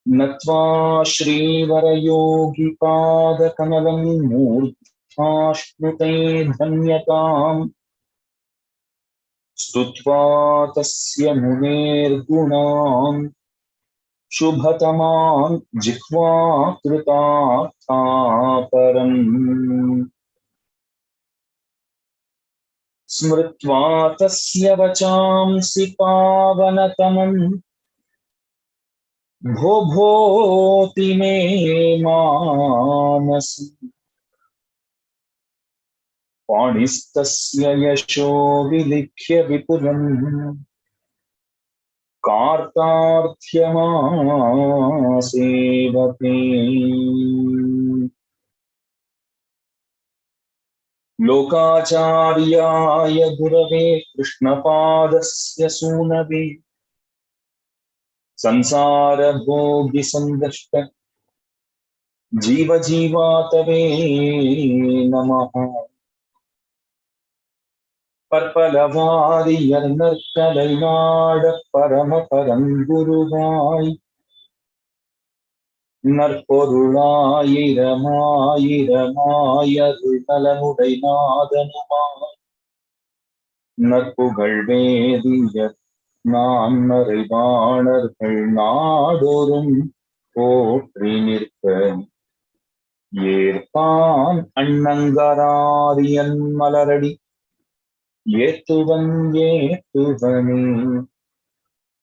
नत्वा श्रीवरयोगिपादकमलं मूर्धाश्नुते धन्यताम् स्तुत्वा तस्य मुनेर्गुणान् शुभतमान् जिह्वा कृतार्थापरम् स्मृत्वा तस्य वचांसि पावनतमम् भो भोति मे मानसि पाणिस्तस्य यशो विलिख्य विपुलम् कार्तार्थ्यमासेवते लोकाचार्याय गुरवे कृष्णपादस्य सूनवे संसारभोगिसन्दष्ट जीवजीवातवे नमः பற்பலவாரியர்நற்கலைநாட பரமபரங்குருவாய் நற்பொருளாயிரமாயிரமாயருள்நலமுடை நாதனுமாய் நற்புகழ் வேதியர் நான் மறைவாணர்கள் நாடோறும் போற்றி நிற்க ஏற்பான் அண்ணங்கராரியன் மலரடி ஏத்துவன் ஏத்துவனே.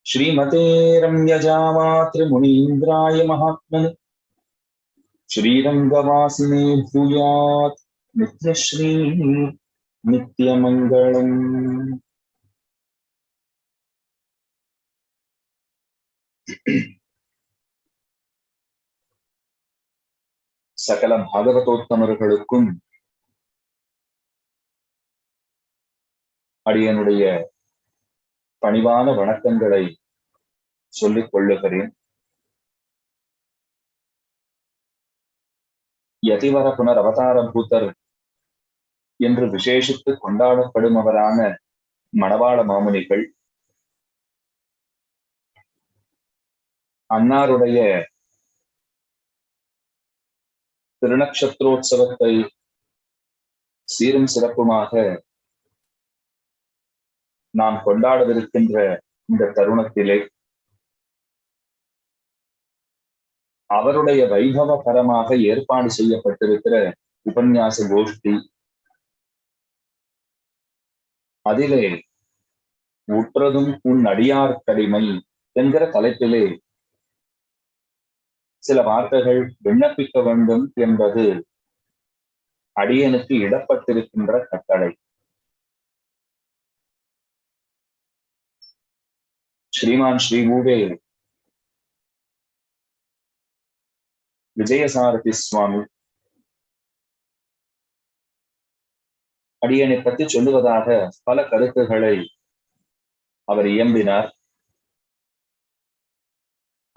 श्रीमते रम्यजामातृमुनीन्द्राय महात्मने श्रीरङ्गवासिने भूयात् नित्यश्री नित्यमङ्गलम्. சகல பாகவதோத்தமர்களுக்கும் அடியனுடைய பணிவான வணக்கங்களை சொல்லிக் கொள்ளுகிறேன். யதிவர புனர் அவதார பூதர் என்று விசேஷித்து கொண்டாடப்படுமவரான மணவாள மாமுனிகள் அன்னாருடைய திருநக்ஷத்ரோத்சவத்தை சீரும் சிறப்புமாக நாம் கொண்டாடவிருக்கின்ற இந்த தருணத்திலே அவருடைய வைபவகரமாக ஏற்பாடு செய்யப்பட்டிருக்கிற உபன்யாச கோஷ்டி, அதிலே உற்றதும் உன் அடியார் கடமை என்கிற தலைப்பிலே சில வார்த்தைகள் விண்ணப்பிக்க வேண்டும் என்பது அடியனுக்கு இடப்பட்டிருக்கின்ற கட்டளை. ஸ்ரீமான் ஸ்ரீ ஊவே விஜயசாரதி சுவாமி அடியனை பற்றி சொல்லுவதாக பல கருத்துக்களை அவர் இயம்பினார்.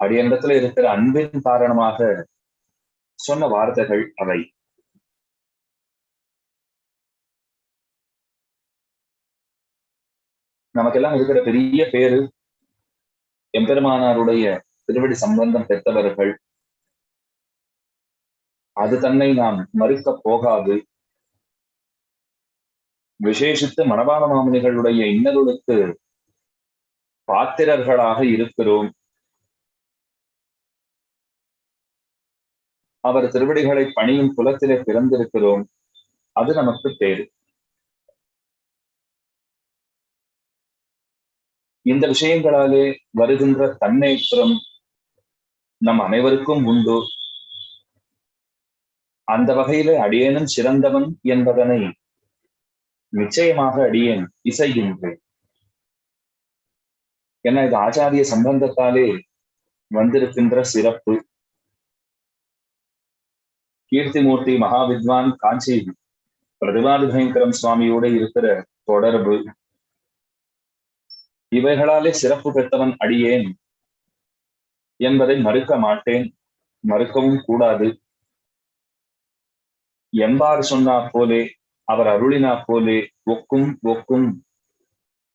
அடியனிடத்துல இருக்கிற அன்பின் காரணமாக சொன்ன வார்த்தைகள் அவை. நமக்கெல்லாம் இருக்கிற பெரிய பேரு எம்பெருமானாருடைய திருவடி சம்பந்தம் பெற்றவர்கள். அது தன்னை நாம் மறுக்க போகாது. விசேஷித்து மணவாள மாமுனிகளுடைய இன்னருளுக்கு பாத்திரர்களாக இருக்கிறோம். அவர் திருவடிகளை பணியும் குலத்திலே பிறந்திருக்கிறோம். அது நமக்கு பேரு. இந்த விஷயங்களாலே வருகின்ற தன்னேற்றம் நம் அனைவருக்கும் உண்டு. அந்த வகையிலே அடியேனும் சிறந்தவன் என்பதனை நிச்சயமாக அடியேன் இசைகின்றேன். ஏன்னா இது ஆச்சாரிய சம்பந்தத்தாலே வந்திருக்கின்ற சிறப்பு. கீர்த்திமூர்த்தி மகாவித்வான் காஞ்சி பிரதிபாதி பயங்கரம் சுவாமியோட இருக்கிற தொடர்பு, இவைகளாலே சிறப்பு பெற்றவன் அடியேன் என்பதை மறுக்க மாட்டேன், மறுக்கவும் கூடாது. எம்பார் சொன்னா போலே அவர் அருளினா போலே ஒக்கும் ஒக்கும்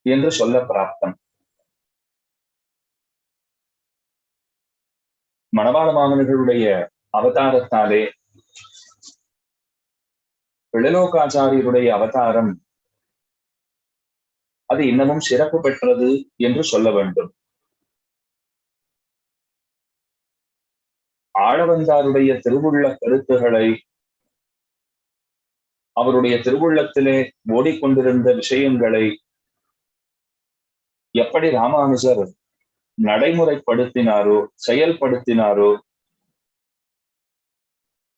என்று சொல்ல பிராப்தம். மணவாள மாமனிகளுடைய அவதாரத்தாலே பிள்ளலோகாச்சாரியருடைய அவதாரம் அது இன்னமும் சிறப்பு பெற்றது என்று சொல்ல வேண்டும். ஆளவந்தாருடைய திருவுள்ள கருத்துகளை, அவருடைய திருவுள்ளத்திலே ஓடிக்கொண்டிருந்த விஷயங்களை எப்படி ராமானுஜர் நடைமுறைப்படுத்தினாரோ, செயல்படுத்தினாரோ,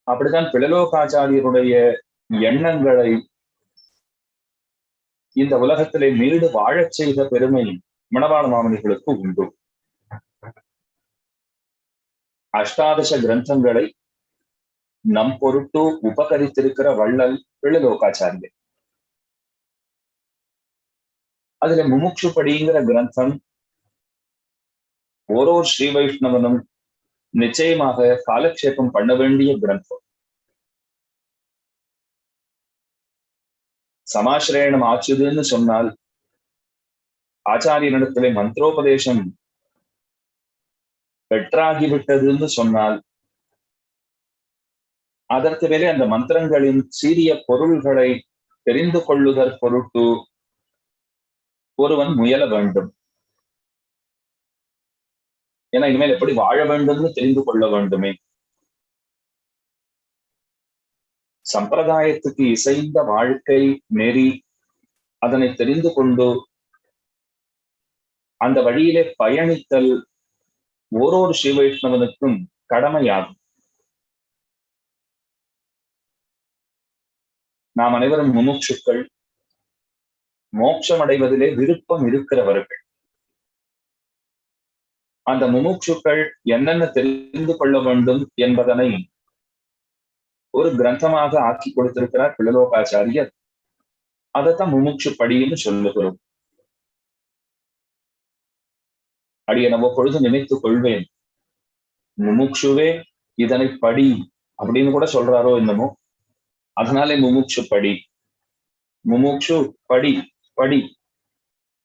அப்படித்தான் பிள்ளலோகாச்சாரியருடைய எண்ணங்களை இந்த உலகத்திலே மீண்டு வாழச் செய்த பெருமை மணவாள மாமனிகளுக்கு உண்டு. அஷ்டாதச கிரந்தங்களை நம் பொருட்டு உபகரித்திருக்கிற வள்ளல் பிள்ளலோகாச்சாரியர். அதுல முமுட்சுப்படிங்கிற கிரந்தம் ஓரோர் ஸ்ரீ வைஷ்ணவனும் நிச்சயமாக காலக்ஷேபம் பண்ண வேண்டிய கிரந்தம். சமாசிரயணம் ஆச்சுதுன்னு சொன்னால், ஆச்சாரியனிடத்திலே மந்திரோபதேசம் பெற்றாகிவிட்டதுன்னு சொன்னால், அதற்கு மேலே அந்த மந்திரங்களின் சீரிய பொருள்களை தெரிந்து கொள்ளுதற் பொருட்டு ஒருவன் முயல வேண்டும். ஏன்னா இனிமேல் எப்படி வாழ வேண்டும்னு தெரிந்து கொள்ள வேண்டுமே. சம்பிரதாயத்துக்கு இசைந்த வாழ்க்கை நெறி அதனை தெரிந்து கொண்டு அந்த வழியிலே பயணித்தல் ஓரோரு ஸ்ரீ வைஷ்ணவனுக்கும் கடமையாகும். நாம் அனைவரும் முமுட்சுக்கள், மோட்சம் அடைவதிலே விருப்பம் இருக்கிறவர்கள். அந்த முமுட்சுக்கள் என்னென்ன தெரிந்து கொள்ள வேண்டும் என்பதனை ஒரு கிரந்தமாக ஆக்கி கொடுத்திருக்கிறார் பிள்ளலோகாச்சாரியர். அதைத்தான் முமுட்சு படின்னு சொல்லுகிறோம். அடியேன் அவ்வப்பொழுது நினைத்துக் கொள்வேன், முமுட்சுவே இதனை படி அப்படின்னு கூட சொல்றாரோ என்னமோ. அதனாலே முமுட்சு படி, முமுட்சு படி படி,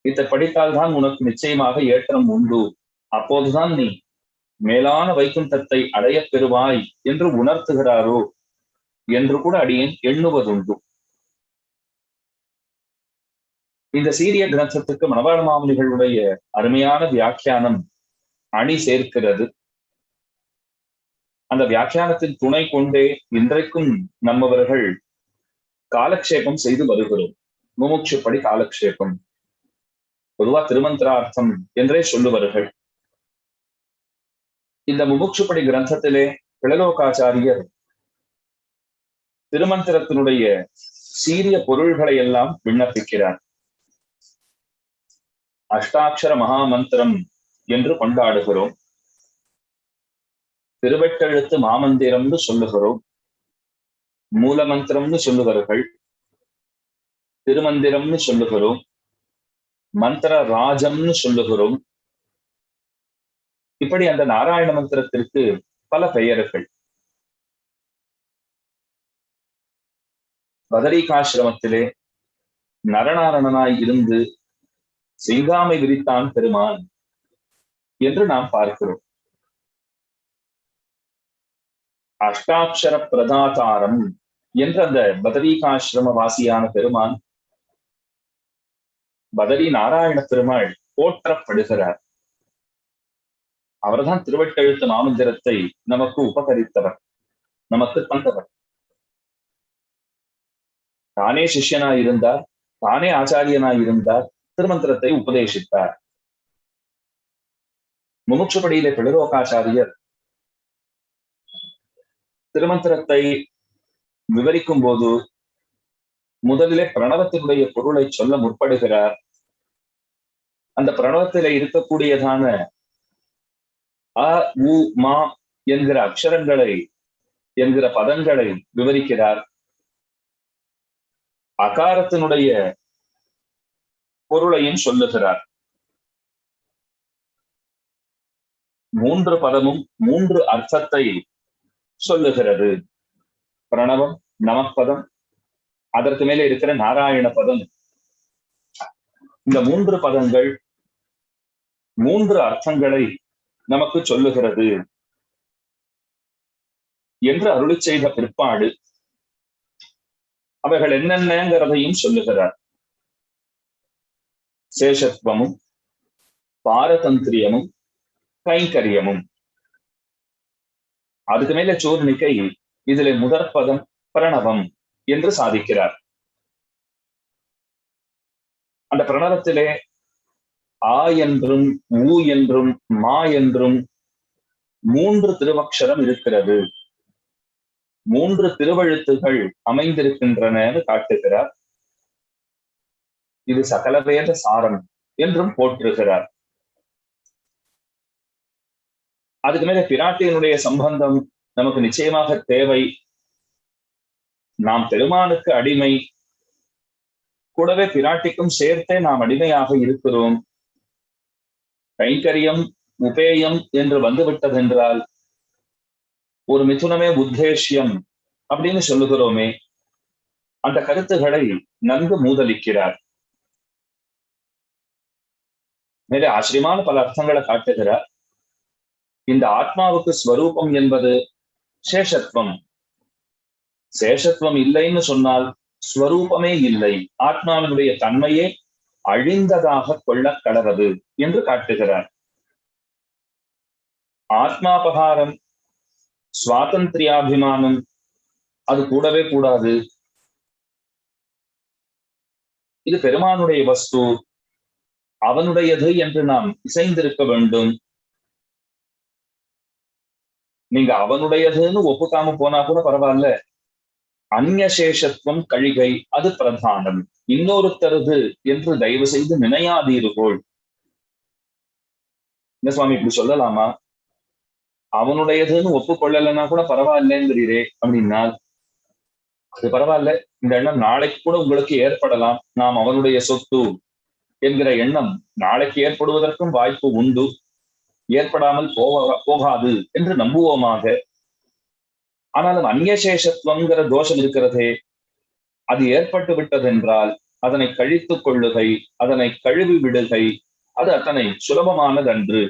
இதை படித்தால்தான் உனக்கு நிச்சயமாக ஏற்றம் உண்டு, அப்போதுதான் நீ மேலான வைகுண்டத்தை அடையப் பெறுவாய் என்று உணர்த்துகிறாரோ என்று கூட அடியேன் எண்ணுவதுண்டு. இந்த சீரிய கிரந்தத்துக்கு மணவாள மாமுனிகளுடைய அருமையான வியாக்கியானம் அணி சேர்க்கிறது. அந்த வியாக்கியானத்தின் துணை கொண்டே இன்றைக்கும் நம்மவர்கள் காலக்ஷேபம் செய்து வருகிறோம். முமுட்சுப்படி காலக்ஷேபம், பொதுவா திருமந்திரார்த்தம் என்றே சொல்லுவார்கள். இந்த முமுட்சுப்படி கிரந்தத்திலே பிள்ளலோகாச்சாரியர் திருமந்திரத்தினுடைய சீரிய பொருள்களை எல்லாம் விண்ணப்பிக்கிறார். அஷ்டாட்சர மகாமந்திரம் என்று கொண்டாடுகிறோம். திருவெட்டெழுத்து மாமந்திரம்னு சொல்லுகிறோம். மூலமந்திரம்னு சொல்லுவார்கள், திருமந்திரம்னு சொல்லுகிறோம், மந்திர ராஜம்னு சொல்லுகிறோம். இப்படி அந்த நாராயண மந்திரத்திற்கு பல பெயர்கள். பதரிகாசிரமத்திலே நரநாரணனாய் இருந்து சிங்காமை விரித்தான் பெருமான் என்று நாம் பார்க்கிறோம். அஷ்டாட்சர பிரதாதாரம் என்ற அந்த பதரிகாசிரம வாசியான பெருமான் பதரி நாராயண பெருமாள் போற்றப்படுகிறார். அவர்தான் திருவெட்டெழுத்து மாமந்திரத்தை நமக்கு உபகரித்தவர், நமக்கு தந்தவர். தானே சிஷ்யனாய் இருந்தார், தானே ஆச்சாரியனாய் இருந்தார், திருமந்திரத்தை உபதேசித்தார். முமுட்சுப்படியிலே பிள்ளலோகாச்சாரியர் திருமந்திரத்தை விவரிக்கும் போது முதலிலே பிரணவத்தினுடைய பொருளை சொல்ல முற்படுகிறார். அந்த பிரணவத்திலே இருக்கக்கூடியதான அ உ மா என்கிற அக்ஷரங்களை, என்கிற பதங்களை விவரிக்கிறார். அகாரத்தினுடைய பொருளையும் சொல்லுகிறார். 3 பதமும் 3 அர்த்தத்தை சொல்லுகிறது. பிரணவம், நமப்பதம், அதற்கு மேலே இருக்கிற நாராயண பதம். இந்த 3 பதங்கள் 3 அர்த்தங்களை நமக்கு சொல்லுகிறது என்று அருளி செய்த பிற்பாடு அவைகள் என்னென்னங்கிறதையும் சொல்லுகிறார். சேஷத்துவமும் பாரதந்திரியமும் கைங்கரியமும். அதுக்கு மேல சூர்ணிகை இதிலே முதற்பதம் பிரணவம் என்று சாதிக்கிறார். அந்த பிரணவத்திலே ஆ என்றும் ஊ என்றும் மா என்றும் 3 திருவக்ஷரம் இருக்கிறது, 3 திருவழுத்துகள் அமைந்திருக்கின்றன காட்டுகிறார். இது சகல வேத சாரம் என்றும் போற்றுகிறார். அதுக்கு மேல பிராட்டியினுடைய சம்பந்தம் நமக்கு நிச்சயமாக தேவை. நாம் பெருமானுக்கு அடிமை, கூடவே பிராட்டிக்கும் சேர்த்தே நாம் அடிமையாக இருக்கிறோம். கைங்கரியம் உபேயம் என்று வந்துவிட்டதென்றால் ஒரு மிதுனமே உத்தேசியம் அப்படின்னு சொல்லுகிறோமே, அந்த கருத்துக்களை நன்கு மூதலிக்கிறார். மேலே ஆச்சரியமான பல அர்த்தங்களை காட்டுகிறார். இந்த ஆத்மாவுக்கு ஸ்வரூபம் என்பது சேஷத்துவம். சேஷத்துவம் இல்லைன்னு சொன்னால் ஸ்வரூபமே இல்லை, ஆத்மாவினுடைய தன்மையே அழிந்ததாக கொள்ள கடவது என்று காட்டுகிறார். ஆத்மாபகாரம் சுவாதந்திரியாபிமானம் அது கூடவே கூடாது. இது பெருமானுடைய வஸ்து, அவனுடையது என்று நாம் இசைந்திருக்க வேண்டும். நீங்க அவனுடையதுன்னு ஒப்புக்காம போனா கூட பரவாயில்ல, அந்நியசேஷத்துவம் கழிகை அது பிரதானம், இன்னொருத்தருது என்று தயவு செய்து நினையாதீர்கள். இந்த சுவாமி இப்படி சொல்லலாமா? அவனுடையதுன்னு ஒப்புக்கொள்ளலைன்னா கூட பரவாயில்லைங்கிறீரே அப்படின்னா அது பரவாயில்ல, இந்த எண்ணம் நாளைக்கு கூட உங்களுக்கு ஏற்படலாம். நாம் அவனுடைய சொத்து என்கிற எண்ணம் நாளைக்கு ஏற்படுவதற்கும் வாய்ப்பு உண்டு, ஏற்படாமல் போகாது என்று நம்புவோமாக. ஆனாலும் அந்நியசேஷத்துவங்கிற தோஷம் இருக்கிறதே, அது ஏற்பட்டு விட்டதென்றால் அதனை கழித்துக் கொள்ளுகை, அதனை கழுவி விடுகை, அது அத்தனை சுலபமானதன்று.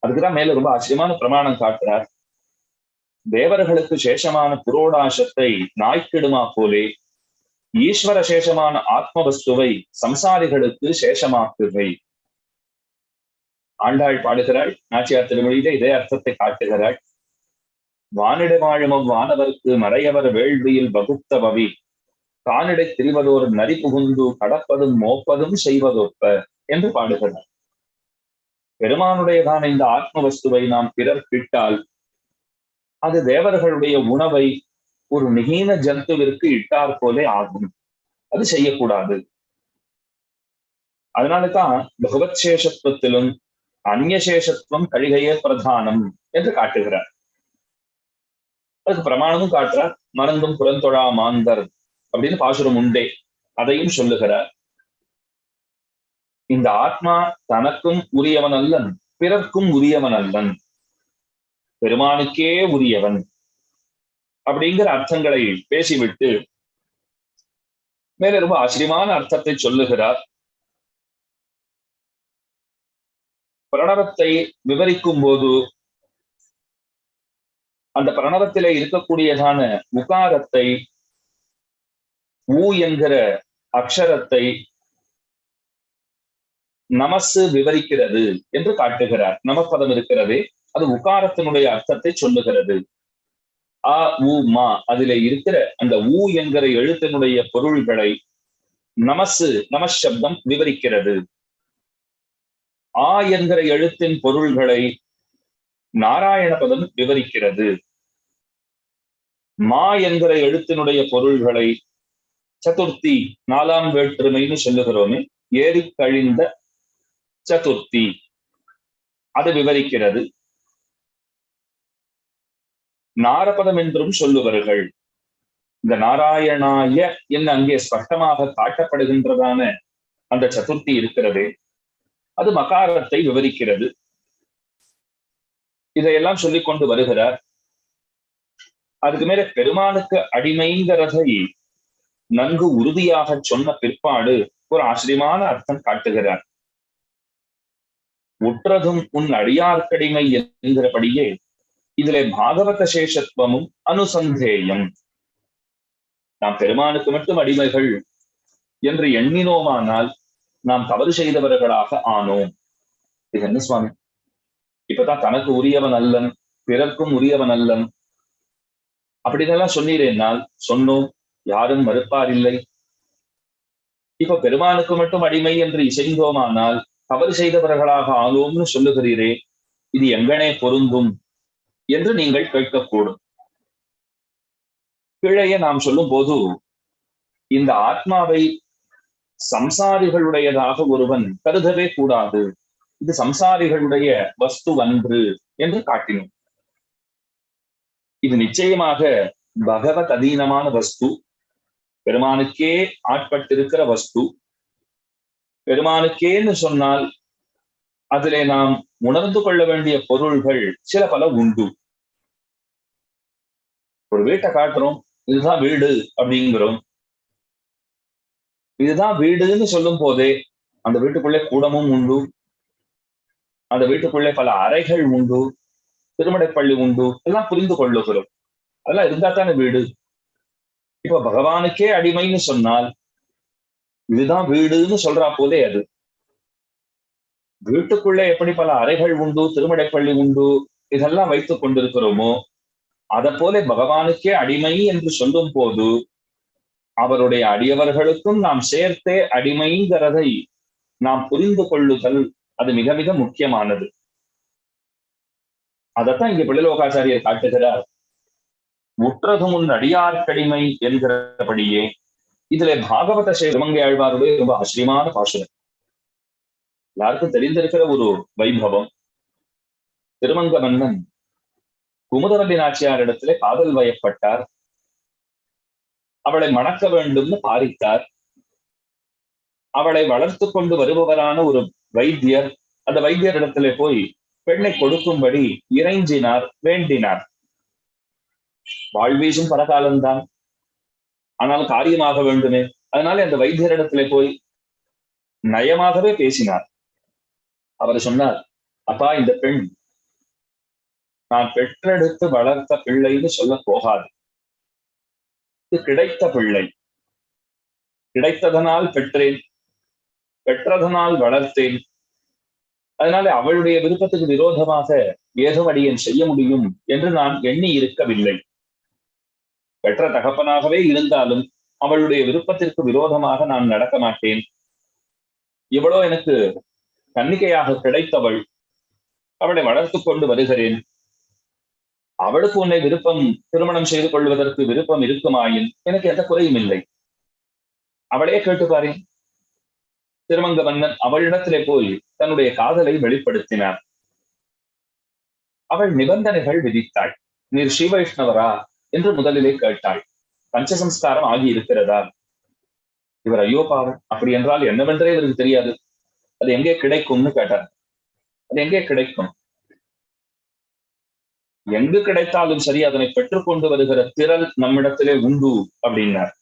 அதுக்குதான் மேல ரொம்ப ஆச்சரியமான பிரமாணம் காட்டுறார். தேவர்களுக்கு சேஷமான புரோடாசத்தை நாய்க்கிடுமா போலே ஈஸ்வர சேஷமான ஆத்ம வஸ்துவை சம்சாரிகளுக்கு சேஷமாக்குகை. ஆண்டாள் பாடுகிறாள், நாச்சியார் திருமொழியிலே இதே அர்த்தத்தை காட்டுகிறாள். வானிட வாழும் வானவர்க்கு மறையவர் வேள்வியில் வகுத்த பவி கானிடை திரிவதோர் நரி புகுந்து கடப்பதும் மோப்பதும் செய்வதொப்ப என்று பாடுகிறார். பெருமானுடையதான இந்த ஆத்ம வஸ்துவை நாம் பிறர் கிட்டால் அது தேவர்களுடைய உணவை ஒரு மிகீன ஜந்துவிற்கு இட்டார் போலே ஆகும். அது செய்யக்கூடாது. அதனாலதான் பகவத் சேஷத்துவத்திலும் அந்நியசேஷத்துவம் கழிகையே பிரதானம் என்று காட்டுகிறார். அதுக்கு பிரமாணமும் காட்டுறார். மறந்தும் புறந்தொழா மாந்தர் அப்படின்னு பாசுரம் உண்டே, அதையும் சொல்லுகிறார். இந்த ஆத்மா தனக்கும் உரியவன் அல்லன், பிறர்க்கும் உரியவன் அல்லன், பெருமானுக்கே உரியவன் அப்படிங்கிற அர்த்தங்களை பேசிவிட்டு மேல ரொம்ப ஆச்சரியமான அர்த்தத்தை சொல்லுகிறார். பிரணவத்தை விவரிக்கும் போது அந்த பிரணவத்திலே இருக்கக்கூடியதான உகாரத்தை, ஊ என்கிற அக்ஷரத்தை நமசு விவரிக்கிறது என்று காட்டுகிறார். நமப்பதம் இருக்கிறது, அது உகாரத்தினுடைய அர்த்தத்தை சொல்லுகிறது. ஆ ஊ மா அதிலே இருக்கிற அந்த ஊ என்கிற எழுத்தினுடைய பொருள்களை நமசு நமசப்தம் விவரிக்கிறது. ஆ என்கிற எழுத்தின் பொருள்களை நாராயண பதம் விவரிக்கிறது. மா என்கிற எழுத்தினுடைய பொருள்களை சதுர்த்தி 4ஆம் வேற்றுமைன்னு சொல்லுகிறோமே, ஏறி கழிந்த சதுர்த்தி அது விவரிக்கிறது. நாரபதம் என்றும் சொல்லுவார்கள். இந்த நாராயணாய என்ன அங்கே ஸ்பஷ்டமாக காட்டப்படுகின்றதான அந்த சதுர்த்தி இருக்கிறது, அது மகாரத்தை விவரிக்கிறது. இதையெல்லாம் சொல்லிக் கொண்டு வருகிறார். அதுக்கு மேல பெருமானுக்கு அடிமைங்கிறதை நன்கு உறுதியாக சொன்ன பிற்பாடு ஒரு ஆச்சரியமான அர்த்தம் காட்டுகிறார். உற்றதும் உன் அடியார்க்கடிமை என்கிறபடியே இதிலே பாகவத சேஷத்துவமும் அனுசந்தேயம். நாம் பெருமானுக்கு மட்டும் அடிமைகள் என்று எண்ணினோமானால் நாம் தவறு செய்தவர்களாக ஆனோம். இது என்ன சுவாமி, இப்பதான் தனக்கு உரியவன் அல்லன், பிறர்க்கும் உரியவன் அல்லன் அப்படின்னெல்லாம் சொன்னீரேனால் சொன்னோம், யாரும் மறுப்பார் இல்லை. இப்ப பெருமானுக்கு மட்டும் அடிமை என்று இசைந்தோமானால் தவறு செய்தவர்களாக ஆனோம்னு சொல்லுகிறீரே, இது எங்கனே பொருந்தும் என்று நீங்கள் கேட்கக்கூடும். கீழையே நாம் சொல்லும் போது இந்த ஆத்மாவை சம்சாரிகளுடையதாக ஒருவன் கருதவே கூடாது, இது சம்சாரிகளுடைய வஸ்துவன்று என்று காட்டினோம். இது நிச்சயமாக பகவத் அதீனமான வஸ்து, பெருமானுக்கே ஆட்பட்டிருக்கிற வஸ்து. பெருமானுக்கேன்னு சொன்னால் அதிலே நாம் உணர்ந்து கொள்ள வேண்டிய பொருள்கள் சில பல உண்டு. ஒரு வீட்டை காட்டுறோம், இதுதான் வீடு அப்படிங்கிறோம். இதுதான் வீடுன்னு சொல்லும் போதே அந்த வீட்டுக்குள்ளே கூடமும் உண்டு, அந்த வீட்டுக்குள்ளே பல அறைகள் உண்டு, திருமடைப்பள்ளி உண்டு, எல்லாம் புரிந்து கொள்ளுகிறோம். அதெல்லாம் இருந்தா தானே வீடு. இப்ப பகவானுக்கே அடிமைன்னு சொன்னால் இதுதான் வீடுன்னு சொல்றா போதே அது. வீட்டுக்குள்ளே எப்படி பல அறைகள் உண்டு, திருமடைப்பள்ளி உண்டு, இதெல்லாம் வைத்துக் கொண்டிருக்கிறோமோ அதை போல பகவானுக்கே அடிமை என்று சொல்லும் போது அவருடைய அடியவர்களுக்கும் நாம் சேர்த்தே அடிமைங்கிறதை நாம் புரிந்து கொள்ளுதல் அது மிக மிக முக்கியமானது. அதைத்தான் இங்க பிள்ளலோகாச்சாரியர் காட்டுகிறார். முற்றது முன் அடியார்க்கடிமை என்கிறபடியே இதுல பாகவத திருமங்கை ஆழ்வாருடைய ரொம்ப ஆச்சரியமான பாசுரம். எல்லாருக்கும் தெரிந்திருக்கிற ஒரு வைபவம். திருமங்க மன்னன் குமுதவல்லி நாச்சியார் இடத்திலே காதல் வயப்பட்டார். அவளை மணக்க வேண்டும்னு பாரித்தார். அவளை வளர்த்து கொண்டு வருபவரான ஒரு வைத்தியர் அந்த வைத்தியர் இடத்திலே போய் பெண்ணை கொடுக்கும்படி இறைஞ்சினார், வேண்டினார். வாழ்வீசும் பரகாலம்தான், ஆனால் காரியமாக வேண்டுமே. அதனால அந்த வைத்தியரிடத்திலே போய் நயமாகவே பேசினார். அவர் சொன்னார், அப்பா, இந்த பெண் நான் பெற்றெடுத்து வளர்த்த பிள்ளைன்னு சொல்ல போகாது. இது கிடைத்த பிள்ளை, கிடைத்ததனால் பெற்றேன், பெற்றதனால் வளர்த்தேன். அதனால அவளுடைய விருப்பத்துக்கு விரோதமாக ஏதும் அடியேன் செய்ய முடியும் என்று நான் எண்ணி இருக்கவில்லை. பெற்ற தகப்பனாகவே இருந்தாலும் அவளுடைய விருப்பத்திற்கு விரோதமாக நான் நடக்க மாட்டேன். இவளோ எனக்கு கன்னிகையாக கிடைத்தவள், அவளை வளர்த்து கொண்டு வருகிறேன். அவளுக்கு உன்னை விருப்பம், திருமணம் செய்து கொள்வதற்கு விருப்பம் இருக்குமாயின் எனக்கு எந்த குறையும் இல்லை. அவளே கேட்டுப்பாரு. திருமங்க மன்னன் அவளிடத்திலே போய் தன்னுடைய காதலை வெளிப்படுத்தினார். அவள் நிபந்தனைகள் விதித்தாள். நீர் ஸ்ரீ வைஷ்ணவரா என்று முதலிலே கேட்டாள். பஞ்சசம்ஸ்காரம் ஆகி இருக்கிறதா? இவர் ஐயோ பாவம், அப்படி என்றால் என்னவென்றே இவருக்கு தெரியாது. அது எங்கே கிடைக்கும்னு கேட்டார். அது எங்கே கிடைக்கும்? எங்கு கிடைத்தாலும் சரி, அதனை பெற்றுக்கொண்டு வருகிற திறல் நம்மிடத்திலே உண்டு அப்படின்னார்.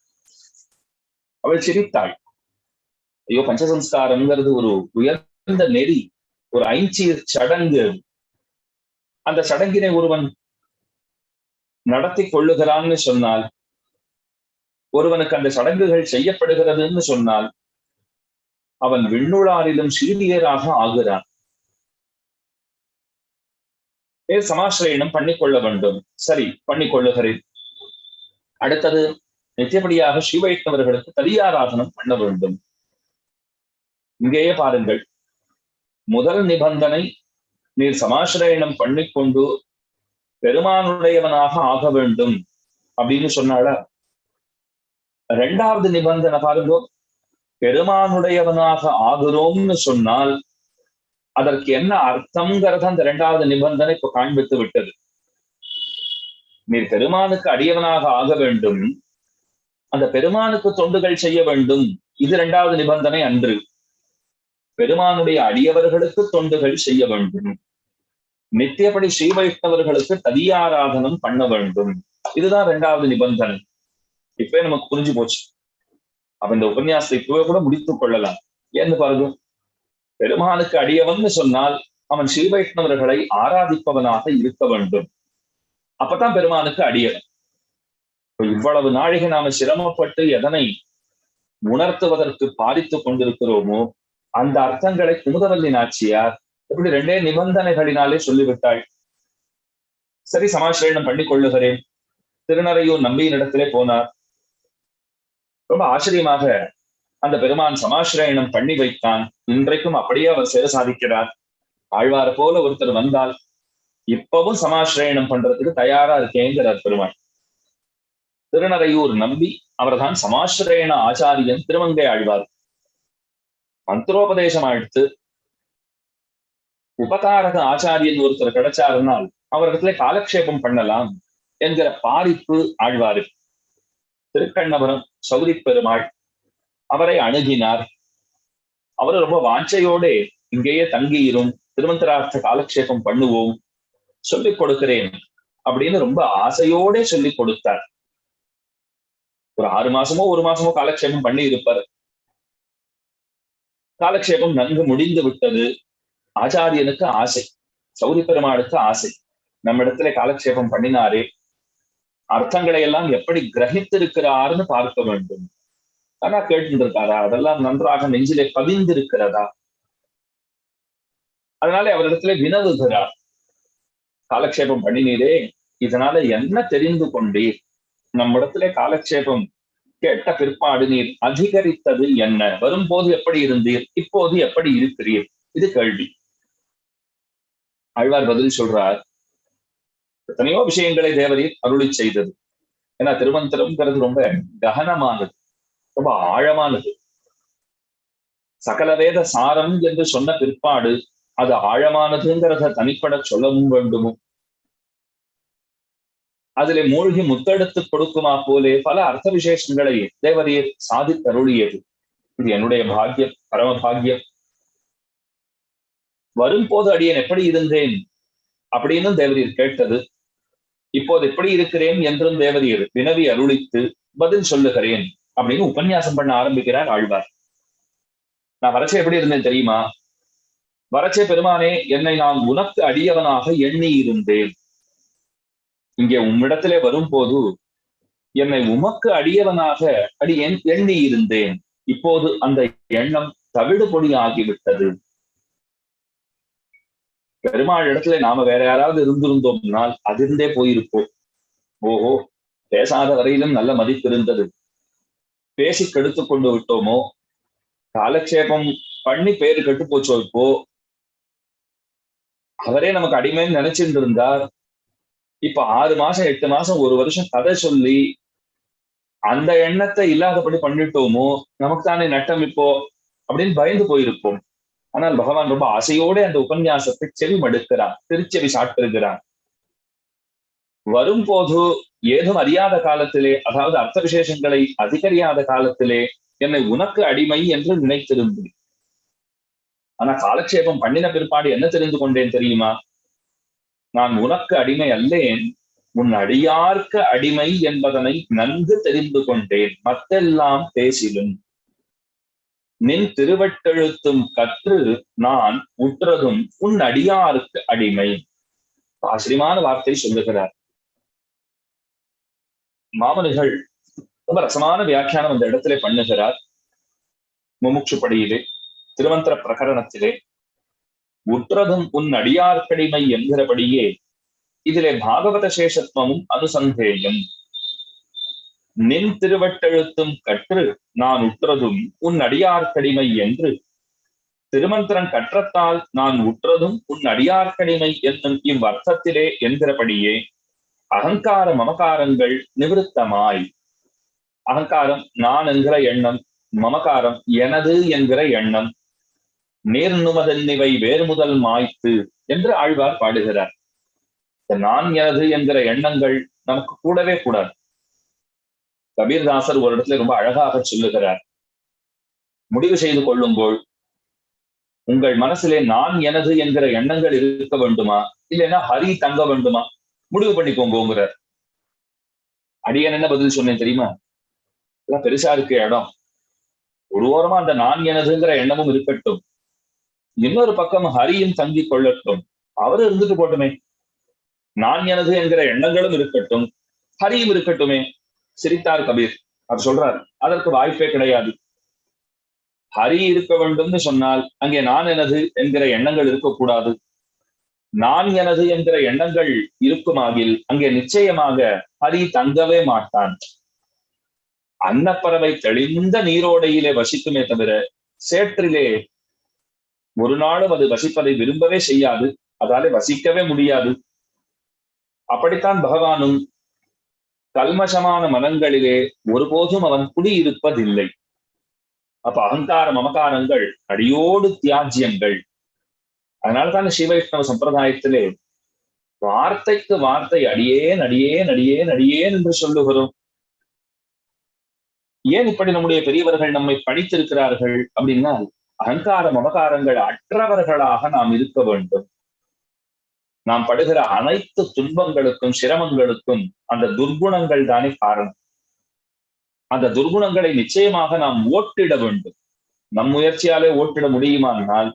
அவள் சிரித்தாள். ஐயோ, பஞ்சசம்ஸ்காரம்ங்கிறது ஒரு உயர்ந்த நெறி, ஒரு ஐஞ்சீர் சடங்கு. அந்த சடங்கினை ஒருவன் நடத்தி கொள்ளுகிறான்னு சொன்னால், ஒருவனுக்கு அந்த சடங்குகள் செய்யப்படுகிறதுன்னு சொன்னால் அவன் விண்ணுளாரிலும் சீரியராக ஆகிறான். சமாசிரயணம் பண்ணிக்கொள்ள வேண்டும். சரி, பண்ணிக்கொள்ளுகிறேன். அடுத்தது நித்தியபடியாக ஸ்ரீ வைஷ்ணவர்களுக்கு தரியாராதனம் பண்ண வேண்டும். இங்கேயே பாருங்கள், முதல் நிபந்தனை நீர் சமாசிரயணம் பண்ணிக்கொண்டு பெருமானுடையவனாக ஆக வேண்டும் அப்படின்னு சொன்னால, இரண்டாவது நிபந்தனை பாருங்க, பெருமானுடையவனாக ஆகிறோம்னு சொன்னால் அதற்கு என்ன அர்த்தம்ங்கிறத அந்த இரண்டாவது நிபந்தனை இப்ப காண்பித்து விட்டது. நீர் பெருமானுக்கு அடியவனாக ஆக வேண்டும், அந்த பெருமானுக்கு தொண்டுகள் செய்ய வேண்டும். இது இரண்டாவது நிபந்தனை அன்று. பெருமானுடைய அடியவர்களுக்கு தொண்டுகள் செய்ய வேண்டும். நித்தியப்படி ஸ்ரீ வைஷ்ணவர்களுக்கு ததியாராதனம் பண்ண வேண்டும். இதுதான் இரண்டாவது நிபந்தனை. இப்பவே நமக்கு புரிஞ்சு போச்சு. அப்ப இந்த உபன்யாசத்தை இப்பவே கூட முடித்துக் கொள்ளலாம். ஏன்னு பாருங்க, பெருமானுக்கு அடியவன் சொன்னால் அவன் ஸ்ரீ வைஷ்ணவர்களை ஆராதிப்பவனாக இருக்க வேண்டும். அப்பதான் பெருமானுக்கு அடியணும். இவ்வளவு நாழிகை நாம சிரமப்பட்டு எதனை உணர்த்துவதற்கு பாதித்துக் கொண்டிருக்கிறோமோ அந்த அர்த்தங்களை குமுதவல்லி நாச்சியார் இப்படி 2 நிபந்தனைகளினாலே சொல்லிவிட்டாள். சரி, சமாசிரயணம் பண்ணி கொள்ளுகிறேன். திருநறையூர் நம்பியின் இடத்திலே போனார். ரொம்ப ஆச்சரியமாக அந்த பெருமான் சமாசிரயணம் பண்ணி வைத்தான். இன்றைக்கும் அப்படியே அவர் சேர சாதிக்கிறார். ஆழ்வார போல ஒருத்தர் வந்தால் இப்பவும் சமாசிரயணம் பண்றதுக்கு தயாரா இருக்கேங்கிறார் பெருமான். திருநறையூர் நம்பி அவர்தான் சமாசிரயண ஆச்சாரியன் திருமங்கை ஆழ்வார். மந்திரோபதேசம் எடுத்து உபகாரக ஆச்சாரியன் ஒருத்தர் கிடைச்சாருனால் அவரிடத்துல காலக்ஷேபம் பண்ணலாம் என்கிற பாரிப்பு ஆழ்வாரு. திருக்கண்ணபுரம் சௌரி பெருமாள் அவரை அணுகினார். அவர் ரொம்ப வாஞ்சையோட இங்கேயே தங்கியிரும், திருமந்திரார்த்த காலக்ஷேபம் பண்ணுவோம், சொல்லிக் கொடுக்கிறேன் அப்படின்னு ரொம்ப ஆசையோட சொல்லிக் கொடுத்தார். ஒரு 6 மாசமோ 1 மாசமோ காலக்ஷேபம் பண்ணி இருப்பார். காலக்ஷேபம் நன்கு முடிந்து விட்டது. ஆச்சாரியனுக்கு ஆசை, சௌரி பெருமாளுக்கு ஆசை, நம்ம இடத்துல காலக்ஷேபம் பண்ணினாரே, அர்த்தங்களை எல்லாம் எப்படி கிரகித்திருக்கிறார்னு பார்க்க வேண்டும். ஆனா கேட்டு இருக்காரா, அதெல்லாம் நன்றாக நெஞ்சிலே பதிந்திருக்கிறதா? அதனால அவரிடத்துல வினவுகிறார். காலக்ஷேபம் பண்ணினீரே, இதனால என்ன தெரிந்து கொண்டீர்? நம்மிடத்திலே காலக்ஷேபம் கேட்ட பிற்பாடு நீர் அதிகரித்தது என்ன? வரும்போது எப்படி இருந்தீர், இப்போது எப்படி இருக்கிறீர்? இது கேள்வி. ஆழ்வார் பதில் சொல்றார், எத்தனையோ விஷயங்களை தேவரீர் அருளி செய்தது. ஏன்னா திருமந்திரம்ங்கிறது ரொம்ப ககனமானது, ரொம்ப ஆழமானது. சகல வேத சாரம் என்று சொன்ன பிற்பாடு அது ஆழமானதுங்கிறத தனிப்பட சொல்லவும் வேண்டுமோ? அதிலே மூழ்கி முத்தெடுத்து கொடுக்குமா போலே பல அர்த்த விசேஷங்களை தேவரீர் சாதித்தருளியது. இது என்னுடைய பாக்கியம், பரம பாக்கியம். வரும்போது அடியேன் எப்படி இருந்தேன் அப்படின்னு தேவரீர் கேட்டது. இப்போது எப்படி இருக்கிறேன் என்றும் தேவரீர் வினவி அருளித்து பதில் சொல்லுகிறேன் அப்படின்னு உபன்யாசம் பண்ண ஆரம்பிக்கிறார் ஆழ்வார். நான் வரச்சே எப்படி இருந்தேன் தெரியுமா? வரச்சே பெருமானே, என்னை நான் உனக்கு அடியவனாக எண்ணி இருந்தேன். இங்கே உம்மிடத்திலே வரும்போது என்னை உமக்கு அடியவனாக எண்ணி இருந்தேன். இப்போது அந்த எண்ணம் தவிடு பொடி ஆகிவிட்டது. பெருமாள் இடத்துல நாம வேற யாராவது இருந்திருந்தோம்னால் அதிர்ந்தே போயிருப்போம். ஓஹோ, பேசாத வரையிலும் நல்ல மதிப்பு இருந்தது, பேசி கெடுத்து கொண்டு விட்டோமோ, காலக்ஷேபம் பண்ணி பேரு கெட்டு போச்சோ, இப்போ அவரே நமக்கு அடிமைன்னு நினைச்சிட்டு இருந்தார். இப்ப 6 மாசம் 8 மாசம் 1 வருஷம் கதை சொல்லி அந்த எண்ணத்தை இல்லாதபடி பண்ணிட்டோமோ, நமக்கு தானே நட்டம் இப்போ அப்படின்னு பயந்து போயிருப்போம். ஆனால் பகவான் ரொம்ப ஆசையோட அந்த உபன்யாசத்தை செவி மடுக்கிறான், திருச்செவி சாட்டுகிறான். வரும்போது ஏதும் அறியாத காலத்திலே, அதாவது அர்த்த விசேஷங்களை அதிகரியாத காலத்திலே என்னை உனக்கு அடிமை என்று நினைத்திருந்தேன். ஆனா காலக்ஷேபம் பண்ணின பிற்பாடு என்ன தெரிந்து கொண்டேன் தெரியுமா? நான் உனக்கு அடிமை அல்லேன், உன் அடியார்க்கு அடிமை என்பதனை நன்கு தெரிந்து கொண்டேன். மத்தெல்லாம் பேசிலும் நின் திருவட்டெழுத்தும் கற்று நான் உற்றதும் உன் அடியாருக்கு அடிமை. ஆச்சரியமான வார்த்தை சொல்லுகிறார் மாமனிகள். ரொம்ப ரசமான வியாக்கியானம் அந்த இடத்திலே பண்ணுகிறார். முமுட்சு படியிலே திருமந்திர பிரகரணத்திலே உற்றதும் உன் அடியார்க்கடிமை என்கிறபடியே இதிலே பாகவத சேஷத்துவமும் அனுசந்தேயம். நின் திருவட்டெழுத்தும் கற்று நான் உற்றதும் உன் அடியார்க்கடிமை என்று, திருமந்திரன் கற்றத்தால் நான் உற்றதும் உன் அடியார்க்கடிமை என்னும் இவ்வர்த்தத்திலே என்கிறபடியே அகங்கார மமகாரங்கள் நிவிருத்தமாய், அகங்காரம் நான் என்கிற எண்ணம், மமகாரம் எனது என்கிற எண்ணம், நேர்நுமதன்னிவை வேறு முதல் மாய்த்து என்று ஆழ்வார் பாடுகிறார். நான் எனது என்கிற எண்ணங்கள் நமக்கு கூடவே கூடாது. கபீர்தாசர் ஒரு இடத்துல ரொம்ப அழகாக சொல்லுகிறார், முடிவு செய்து கொள்ளும்போது உங்கள் மனசிலே நான் எனது என்கிற எண்ணங்கள் இருக்க வேண்டுமா, இல்லைன்னா ஹரி தங்க வேண்டுமா, முடிவு பண்ணிக்கோங்கிறார். அடியன் என்ன பதில் சொன்னேன் தெரியுமா? எல்லாம் பெருசா இருக்கு இடம், ஒரு ஓரமா அந்த நான் எனதுங்கிற எண்ணமும் இருக்கட்டும், இன்னொரு பக்கம் ஹரியும் தங்கி கொள்ளட்டும், அவரு இருந்துட்டு போட்டுமே. நான் எனது என்கிற எண்ணங்களும் இருக்கட்டும், ஹரியும் இருக்கட்டுமே. சிரித்தார் கபீர். அவர் சொல்றார், அதற்கு வாய்ப்பே கிடையாது. ஹரி இருக்க வேண்டும்னு சொன்னால் அங்கே நான் எனது என்கிற எண்ணங்கள் இருக்கக்கூடாது. நான் எனது என்கிற எண்ணங்கள் இருக்குமாகில் அங்கே நிச்சயமாக ஹரி தங்கவே மாட்டான். அன்னப்பறவை தெளிந்த நீரோடையிலே வசிக்குமே தவிர சேற்றிலே ஒரு நாளும் அது வசிப்பதை விரும்பவே செய்யாது. அதாலே வசிக்கவே முடியாது. அப்படித்தான் பகவானும் கல்மஷமான மனங்களிலே ஒருபோதும் அவன் குடியிருப்பதில்லை. அப்ப அகங்கார மமகாரங்கள் அடியோடு தியாஜ்யங்கள். அதனால்தான் சிவ வைஷ்ணவ சம்பிரதாயத்திலே வார்த்தைக்கு வார்த்தை அடியேன் அடியேன் அடியேன் அடியேன் என்று சொல்லுகிறோம். ஏன் இப்படி நம்முடைய பெரியவர்கள் நம்மை பணித்திருக்கிறார்கள் அப்படின்னா, அகங்கார மமகாரங்கள் அற்றவர்களாக நாம் இருக்க வேண்டும். நாம் படுகிற அனைத்து துன்பங்களுக்கும் சிரமங்களுக்கும் அந்த துர்குணங்கள் தானே காரணம். அந்த துர்குணங்களை நிச்சயமாக நாம் ஓட்டிட வேண்டும். நம் முயற்சியாலே ஓட்டிட முடியுமானால்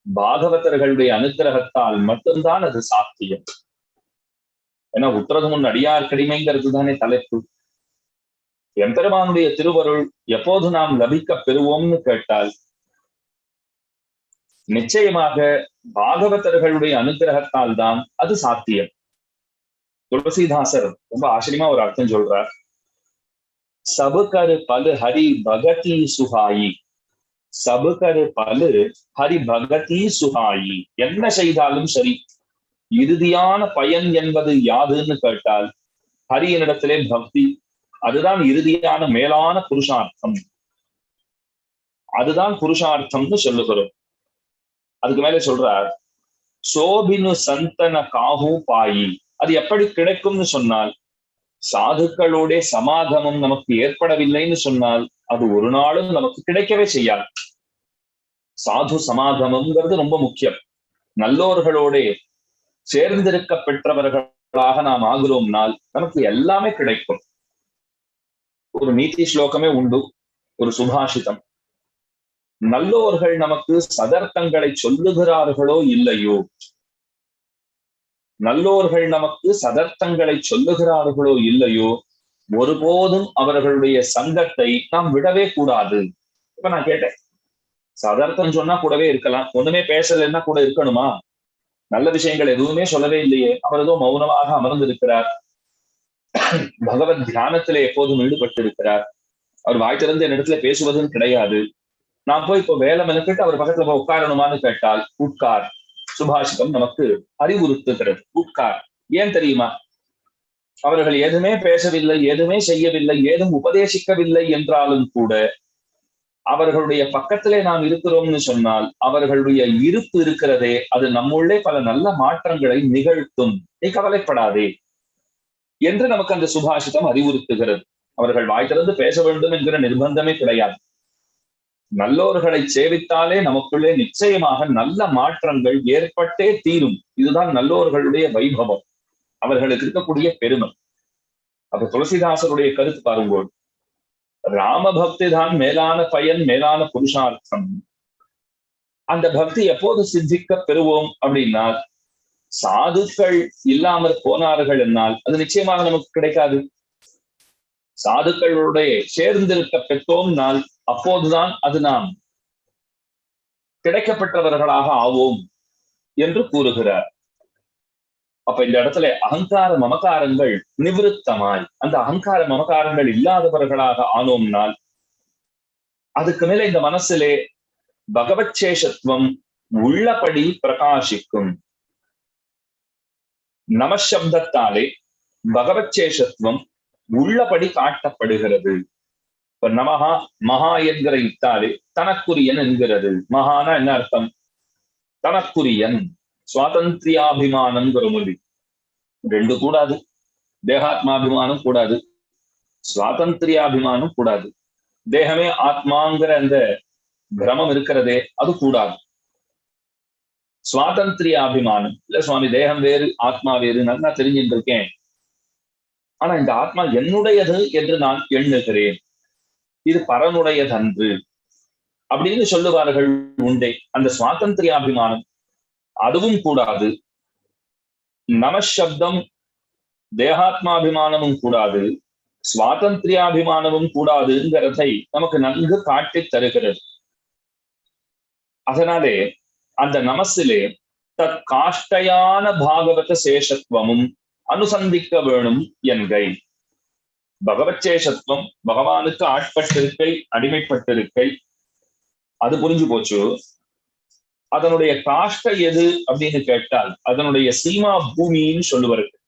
பாகவதர்களுடைய அனுக்கிரகத்தால் மட்டும்தான் அது சாத்தியம். ஏன்னா உத்தரது முன் அடியார் கடிமைங்கிறது தானே தலைப்பு. எம்பெருமானுடைய திருவருள் எப்போது நாம் லபிக்க பெறுவோம்னு கேட்டால் நிச்சயமாக பாகவதர்களுடைய அனுக்கிரகத்தால் தான் அது சாத்தியம். துளசிதாசர் ரொம்ப ஆச்சரியமா ஒரு அர்த்தம் சொல்றார். சபுகரு பலு ஹரி பகதி சுகாயி, சபுகரு பலு ஹரி பகதி சுகாயி. என்ன செய்தாலும் சரி, இறுதியான பயன் என்பது யாதுன்னு கேட்டால் ஹரியனிடத்திலே பக்தி. அதுதான் இறுதியான மேலான புருஷார்த்தம். அதுதான் புருஷார்த்தம்னு சொல்லுகிறோம். அதுக்கு மேலே சொல்றார், சோபினு சந்தன காஹூ பாயி. அது எப்படி கிடைக்கும்னு சொன்னால், சாதுக்களோட சமாகமம் நமக்கு ஏற்படவில்லைன்னு சொன்னால் அது ஒரு நாளும் நமக்கு கிடைக்கவே செய்யாது. சாது சமாகமம்ங்கிறது ரொம்ப முக்கியம். நல்லோர்களோட சேர்ந்திருக்க பெற்றவர்களாக நாம் ஆகிறோம்னால் நமக்கு எல்லாமே கிடைக்கும். ஒரு நீதி ஸ்லோகமே உண்டு, ஒரு சுபாஷிதம். நல்லோர்கள் நமக்கு சதர்த்தங்களை சொல்லுகிறார்களோ இல்லையோ, நல்லோர்கள் நமக்கு சதர்த்தங்களை சொல்லுகிறார்களோ இல்லையோ, ஒருபோதும் அவர்களுடைய சங்கத்தை நாம் விடவே கூடாது. இப்ப நான் கேட்டேன், சதர்த்தம் சொன்னா கூடவே இருக்கலாம், ஒண்ணுமே பேசலைன்னா கூட இருக்கணுமா? நல்ல விஷயங்கள் எதுவுமே சொல்லவே இல்லையே, அவர் ஏதோ மௌனமாக அமர்ந்திருக்கிறார், பகவத் தியானத்திலே எப்போதும் ஈடுபட்டு இருக்கிறார், அவர் வாய் திறந்து என் இடத்துல பேசுவதும் கிடையாது. நான் போய் இப்போ வேலை மெனக்கிட்டு அவர் பக்கத்துல போய் உட்காரணுமான்னு கேட்டால் உட்கார். சுபாஷிதம் நமக்கு அறிவுறுத்துகிறது, உட்கார். ஏன் தெரியுமா? அவர்கள் எதுவுமே பேசவில்லை, எதுவுமே செய்யவில்லை, ஏதும் உபதேசிக்கவில்லை என்றாலும் கூட அவர்களுடைய பக்கத்திலே நாம் இருக்கிறோம்னு சொன்னால் அவர்களுடைய இருப்பு இருக்கிறதே, அது நம்முள்ளே பல நல்ல மாற்றங்களை நிகழ்த்தும். நீ கவலைப்படாதே என்று நமக்கு அந்த சுபாஷிதம் அறிவுறுத்துகிறது. அவர்கள் வாய் திறந்து பேச வேண்டும் என்கிற நிர்பந்தமே கிடையாது. நல்லோர்களை சேவித்தாலே நமக்குள்ளே நிச்சயமாக நல்ல மாற்றங்கள் ஏற்பட்டே தீரும். இதுதான் நல்லோர்களுடைய வைபவம், அவர்களுக்கு இருக்கக்கூடிய பெருமை. அப்ப துளசிதாசருடைய கருத்து பாருங்கள், ராம பக்தி தான் மேலான பயன், மேலான புருஷார்த்தம். அந்த பக்தி எப்போது சித்திக்க பெறுவோம் அப்படின்னா, சாதுக்கள் இல்லாமல் போனார்கள் என்னால் அது நிச்சயமாக நமக்கு கிடைக்காது. சாதுக்களுடைய சேர்ந்திருக்க பெற்றோம்னால் அப்போதுதான் அது நாம் கிடைக்கப்பட்டவர்களாக ஆவோம் என்று கூறுகிறார். அப்ப இந்த இடத்துல அகங்கார மமகாரங்கள் நிவிருத்தமாய் அந்த அகங்கார மமகாரங்கள் இல்லாதவர்களாக ஆனோம்னால் அதுக்கு மேல இந்த மனசிலே பகவத் சேஷத்துவம் உள்ளபடி பிரகாசிக்கும். நமசப்தத்தாலே பகவத் சேஷத்துவம் உள்ளபடி காட்டப்படுகிறது. இப்ப நமஹா மகா என்கிற இத்தாலே தனக்குரியன் என்கிறது. மகானா என்ன அர்த்தம்? தனக்குரியன். சுவாதந்திரியாபிமானம்ங்கிற மொழி ரெண்டு கூடாது. தேகாத்மாபிமானம் கூடாது, சுவாதந்திரியாபிமானம் கூடாது. தேகமே ஆத்மாங்கிற அந்த பிரமம் இருக்கிறதே அது கூடாது. சுவாதந்திரியாபிமானம் இல்ல சுவாமி, தேகம் வேறு ஆத்மா வேறு நல்லா தெரிஞ்சுட்டு இருக்கேன், ஆனா இந்த ஆத்மா என்னுடையது என்று நான் எண்ணுகிறேன், இது பரனுடையதன்று அப்படின்னு சொல்லுவார்கள் உண்டே. அந்த சுவாதந்திரியாபிமானம் அதுவும் கூடாது. நமசப்தம் தேகாத்மாபிமானமும் கூடாது, சுவாதந்திரியாபிமானமும் கூடாதுங்கிறதை நமக்கு நன்கு காட்டி தருகிறது. அதனாலே அந்த நமசிலே தற்காஷ்டையான பாகவத சேஷத்துவமும் அனுசந்திக்க வேணும் என்கை. பகவத் சேஷத்துவம் பகவானுக்கு ஆட்பட்டிருக்கை, அடிமைப்பட்டிருக்கை, அது புரிஞ்சு போச்சு. அதனுடைய காஷ்டை எது அப்படின்னு கேட்டால் அதனுடைய சீமா பூமின்னு சொல்லுவார்கள்.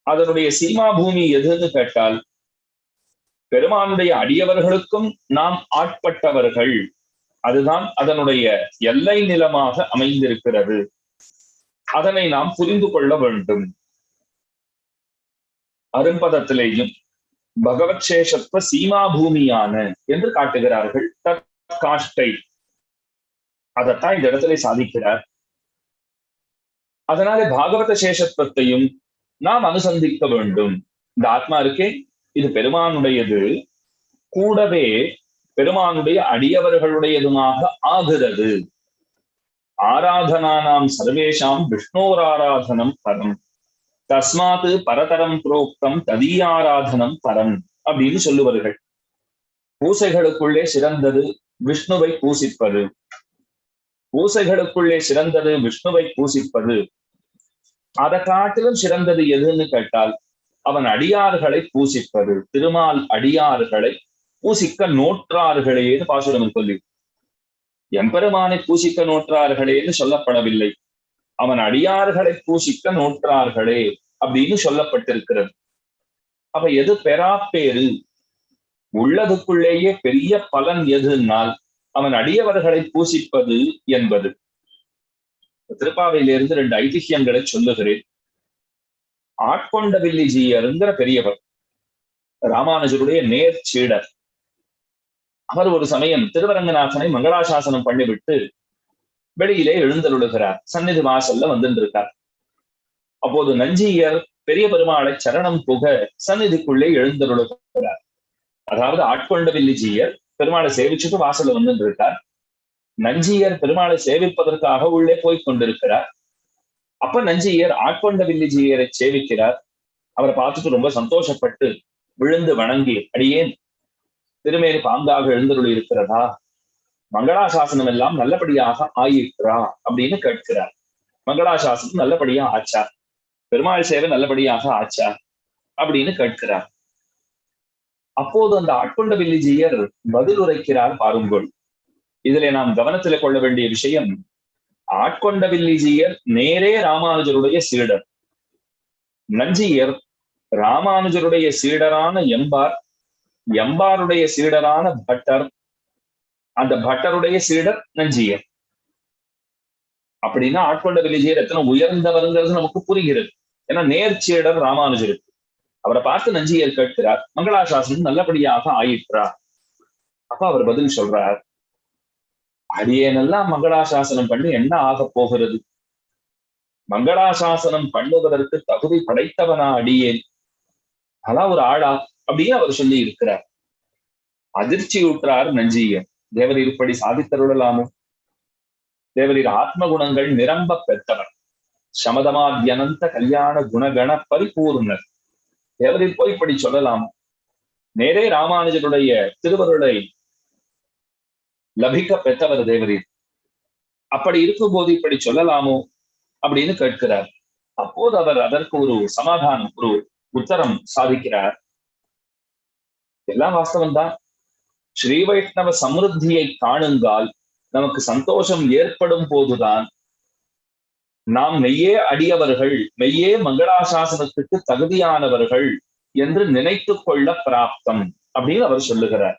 அதனுடைய சீமா பூமி எதுன்னு கேட்டால் பெருமானுடைய அடியவர்களுக்கும் நாம் ஆட்பட்டவர்கள், அதுதான் அதனுடைய எல்லை நிலமாக அமைந்திருக்கிறது. அதனை நாம் புரிந்து கொள்ள வேண்டும். அரும்பதத்திலேயும் பகவத் சேஷத்துவ சீமா பூமியான என்று காட்டுகிறார்கள். தற்காஷ்டை, அதைத்தான் இந்த இடத்துல சாதிக்கிறார். அதனால பாகவத சேஷத்துவத்தையும் நாம் அனுசந்திக்க வேண்டும். இந்த ஆத்மா இருக்கே, இது பெருமானுடையது, கூடவே பெருமானுடைய அடியவர்களுடையதுமாக ஆகிறது. ஆராதனானாம் சர்வேஷாம் விஷ்ணோராராதனம் பரம், தஸ்மாத்து பரதரம் புரோக்தம் ததீயாராதனம் பரம் அப்படின்னு சொல்லுவார்கள். பூசைகளுக்குள்ளே சிறந்தது விஷ்ணுவை பூசிப்பது, பூசைகளுக்குள்ளே சிறந்தது விஷ்ணுவை பூசிப்பது. அதை காட்டிலும் சிறந்தது எதுன்னு கேட்டால் அவன் அடியார்களை பூசிப்பது. திருமால் அடியார்களை பூசிக்க நோற்றார்களேன்னு பாசுரம் சொல்லி, எம்பெருமானை பூசிக்க நோற்றார்களேன்னு சொல்லப்படவில்லை, அவன் அடியார்களை பூசிக்க நோற்றார்களே அப்படின்னு சொல்லப்பட்டிருக்கிறது. அப்ப எது பெறாப்பேறு, உள்ளதுக்குள்ளேயே பெரிய பலன் எதுனால் அவன் அடியவர்களை பூசிப்பது என்பது. திருப்பாவையிலிருந்து 2 ஐதிஹ்யங்களை சொல்லுகிறேன். ஆட்கொண்ட வில்லிஜீயருங்கிற பெரியவர், ராமானுஜருடைய நேர் சீடர். அவர் ஒரு சமயம் திருவரங்கநாதனை மங்களாசாசனம் பண்ணிவிட்டு வெளியிலே எழுந்தருளுகிறார். சந்நிதி வாசல்ல வந்துட்டு இருக்கார். அப்போது நஞ்சியர் பெரிய பெருமாளை சரணம் புக சந்நிதிக்குள்ளே எழுந்தருளுகிறார். அதாவது ஆட்கொண்ட வில்லிஜீயர் பெருமாளை சேவிச்சுட்டு வாசல்ல வந்துட்டு இருக்கார். நஞ்சியர் பெருமாளை சேவிப்பதற்காக உள்ளே போய் கொண்டிருக்கிறார். அப்ப நஞ்சியர் ஆட்கொண்ட வில்லிஜீயரை சேவிக்கிறார். அவரை பார்த்துட்டு ரொம்ப சந்தோஷப்பட்டு விழுந்து வணங்கி, அடியேன் திருமேனி பாங்காக எழுந்தருளி இருக்கிறதா, மங்களாசாசனம் எல்லாம் நல்லபடியாக ஆயிற்றா அப்படின்னு கேட்கிறார். மங்களாசாசனம் நல்லபடியா ஆச்சா, பெருமாள் சேவை நல்லபடியாக ஆச்சா அப்படின்னு கேட்கிறார். அப்போது அந்த ஆட்கொண்ட வில்லிஜீயர் பதில் உரைக்கிறார் பாருங்கள். இதிலே நாம் கவனத்துல கொள்ள வேண்டிய விஷயம், ஆட்கொண்ட வில்லிஜீயர் நேரே ராமானுஜருடைய சீடர். நஞ்சியர் ராமானுஜருடைய சீடரான எம்பார், எம்பாருடைய சீடரான பட்டர், அந்த பட்டருடைய சீடர் நஞ்சியர். அப்படின்னா ஆட்கொண்ட வில்லிஜீயர் எத்தனை உயர்ந்தவருங்கிறது நமக்கு புரிகிறது. ஏன்னா நேர்ச்சீடர் ராமானுஜருக்கு. அவரை பார்த்து நஞ்சியர் கேட்கிறார், மங்களாசாசனம் நல்லபடியாக ஆயிற்றா? அப்ப அவர் பதில் சொல்றார், அடியேனெல்லாம் மங்களாசாசனம் பண்ணி என்ன ஆக போகிறது? மங்களாசாசனம் பண்ணுவதற்கு தகுதி படைத்தவனா அடியேன்? அதான் ஒரு ஆளா அப்படின்னு அவர் சொல்லி இருக்கிறார். அதிர்ச்சியுற்றார் நஞ்சியர். தேவரீர் இப்படி சாதித்தருளலாமோ? தேவரீர் ஆத்ம குணங்கள் நிரம்ப பெற்றவர், சமதமாத்யனந்த கல்யாண குணகண பரிபூர்ணர். தேவரீர் போய் இப்படி சொல்லலாம்? நேரே ராமானுஜருடைய திருவருளை லபிக்க பெற்றவர் தேவரீர், அப்படி இருக்கும் போது இப்படி சொல்லலாமோ அப்படின்னு கேட்கிறார். அப்போது அவர் அதற்கு ஒரு சமாதானம், ஒரு உத்தரம் சாதிக்கிறார். எல்லாம் வாஸ்தவம் தான். ஸ்ரீ வைஷ்ணவ சமிருத்தியை காணுங்கால் நமக்கு சந்தோஷம் ஏற்படும் போதுதான் நாம் மெய்யே அடியவர்கள், மெய்யே மங்களாசாசனத்துக்கு தகுதியானவர்கள் என்று நினைத்து கொள்ள பிராப்தம் அப்படின்னு அவர் சொல்லுகிறார்.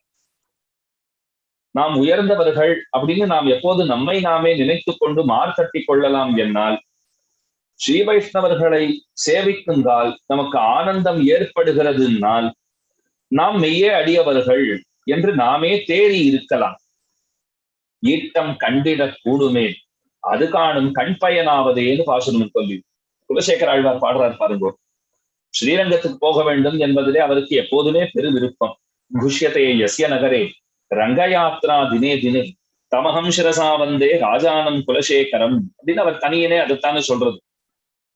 நாம் உயர்ந்தவர்கள் அப்படின்னு நாம் எப்போது நம்மை நாமே நினைத்து கொண்டு மார்த்தட்டி கொள்ளலாம் என்னால், ஸ்ரீ வைஷ்ணவர்களை சேவிக்குங்கால் நமக்கு ஆனந்தம் ஏற்படுகிறதுனால் நாம் மெய்யே அடியவர்கள் என்று நாமே தேடி இருக்கலாம். ஈட்டம் கண்டிட கூடுமே, அது காணும் கண் பயனாவதேன்னு பாசுரம் சொல்லி குலசேகர ஆழ்வார் பாடுறார் பாருங்க. ஸ்ரீரங்கத்துக்கு போக வேண்டும் என்பதிலே அவருக்கு எப்போதுமே பெரு விருப்பம். குஷ்யதே யஸ்ய நகரே ரங்கயாத்ரா தினே தினே தமகம் சிரசா வந்தே ராஜானம் குலசேகரம் அப்படின்னு அவர் தனியனே அதைத்தானே சொல்றது.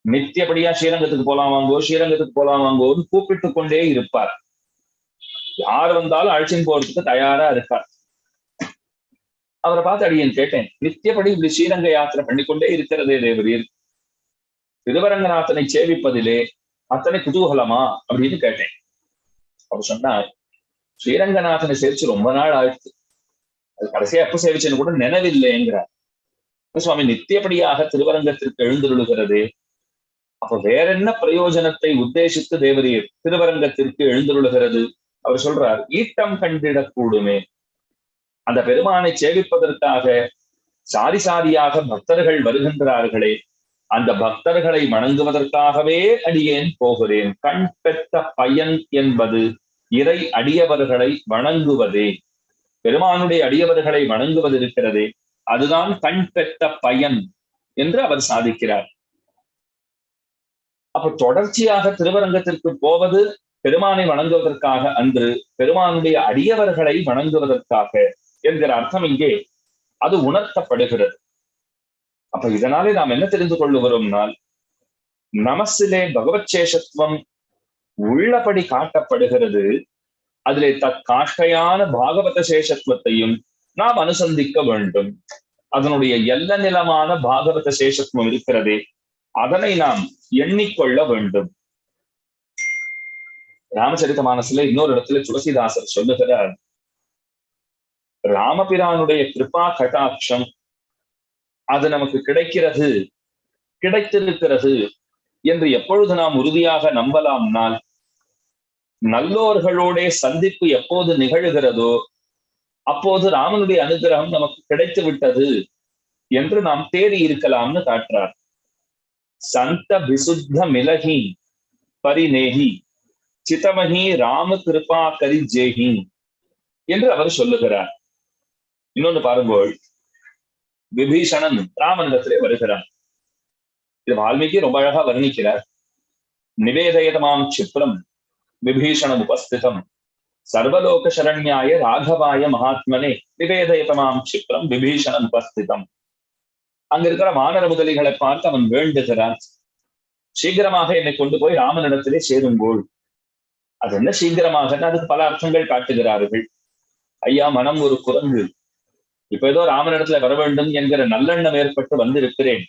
நித்தியபடியா ஸ்ரீரங்கத்துக்கு போலாம் வாங்கோ, ஸ்ரீரங்கத்துக்கு போலாம் வாங்கோன்னு கூப்பிட்டு கொண்டே இருப்பார். யார் வந்தாலும் அழைச்சின்னு போறதுக்கு தயாரா இருக்கார். அவரை பார்த்து அடியேன் கேட்டேன், நித்தியபடி இப்படி ஸ்ரீரங்க யாத்திரை பண்ணிக்கொண்டே இருக்கிறதே தேவரீர், திருவரங்கநாதனை சேவிப்பதிலே அத்தனை குதூகலமா அப்படின்னு கேட்டேன். அவர் சொன்னார், ஸ்ரீரங்கநாதனை சேவிச்சு ரொம்ப நாள் ஆயிடுச்சு, அது கடைசியா எப்ப சேவிச்சுன்னு கூட நினைவில்லைங்கிறார். சுவாமி நித்தியபடியாக திருவரங்கத்திற்கு எழுந்தருளுகிறது, அப்ப வேற என்ன பிரயோஜனத்தை உத்தேசித்து தேவரீர் திருவரங்கத்திற்கு எழுந்தருளுகிறது? அவர் சொல்றார், ஈட்டம் கண்டிடக்கூடுமே. அந்த பெருமானை சேவிப்பதற்காக சாரி சாரியாக பக்தர்கள் வருகின்றார்களே, அந்த பக்தர்களை வணங்குவதற்காகவே அடியேன் போகிறேன். கண் பெற்ற பயன் என்பது இறை அடியவர்களை வணங்குவதே. பெருமானுடைய அடியவர்களை வணங்குவது இருக்கிறதே, அதுதான் கண் பெற்ற பயன் என்று அவர் சாதிக்கிறார். அப்ப தொடர்ச்சியாக திருவரங்கத்திற்கு போவது பெருமானை வணங்குவதற்காக அன்று, பெருமானுடைய அடியவர்களை வணங்குவதற்காக என்கிற அர்த்தம் இங்கே அது உணர்த்தப்படுகிறது. அப்ப இதனாலே நாம் என்ன தெரிந்து கொள்ளுகிறோம்னால், நமசிலே பகவத் சேஷத்துவம் உள்ளபடி காட்டப்படுகிறது. அதிலே தற்காஷ்டையான பாகவத சேஷத்துவத்தையும் நாம் அனுசந்திக்க வேண்டும். அதனுடைய எல்ல நிலமான பாகவத சேஷத்துவம் இருக்கிறதே, அதனை நாம் எண்ணிக்கொள்ள வேண்டும். ராமச்சரித்த மானசில இன்னொரு இடத்துல துளசிதாசர் சொல்லுகிறார், ராமபிரானுடைய கிருபா கட்டாட்சம் அது நமக்கு கிடைக்கிறது, கிடைத்திருக்கிறது என்று எப்பொழுது நாம் உறுதியாக நம்பலாம்னால், நல்லோர்களோட சந்திப்பு எப்போது நிகழ்கிறதோ அப்போது ராமனுடைய அனுகிரகம் நமக்கு கிடைத்து விட்டது என்று நாம் தேடி இருக்கலாம்னு காட்டுறார். சந்த விசுத்த மிலகி பரிநேகி சிதமகி ராம கிருபா கரி ஜேகி என்று அவர் சொல்லுகிறார். இன்னொன்னு பாருங்கள், விபீஷணன் ராமனிடத்திலே வருகிறார். இது வால்மீகி ரொம்ப அழகா வர்ணிக்கிறார். நிவேதயதமாம் சிப்ரம் விபீஷணம் உபஸ்திதம் சர்வலோக சரண்யாய ராகவாய மகாத்மனே நிவேதயதமாம் சிப்ரம் விபீஷணம் உபஸ்திதம். அங்க இருக்கிற வானர முதலிகளை பார்த்து அவன் வேண்டுகிறான், சீக்கிரமாக என்னை கொண்டு போய் ராமனிடத்திலே சேரும்போள். அது என்ன சீக்கிரமாக? அதுக்கு பல அர்த்தங்கள் காட்டுகிறார்கள். ஐயா, மனம் ஒரு குரங்கு, இப்ப ஏதோ ராமனிடத்துல வர வேண்டும் என்கிற நல்லெண்ணம் ஏற்பட்டு வந்திருக்கிறேன்.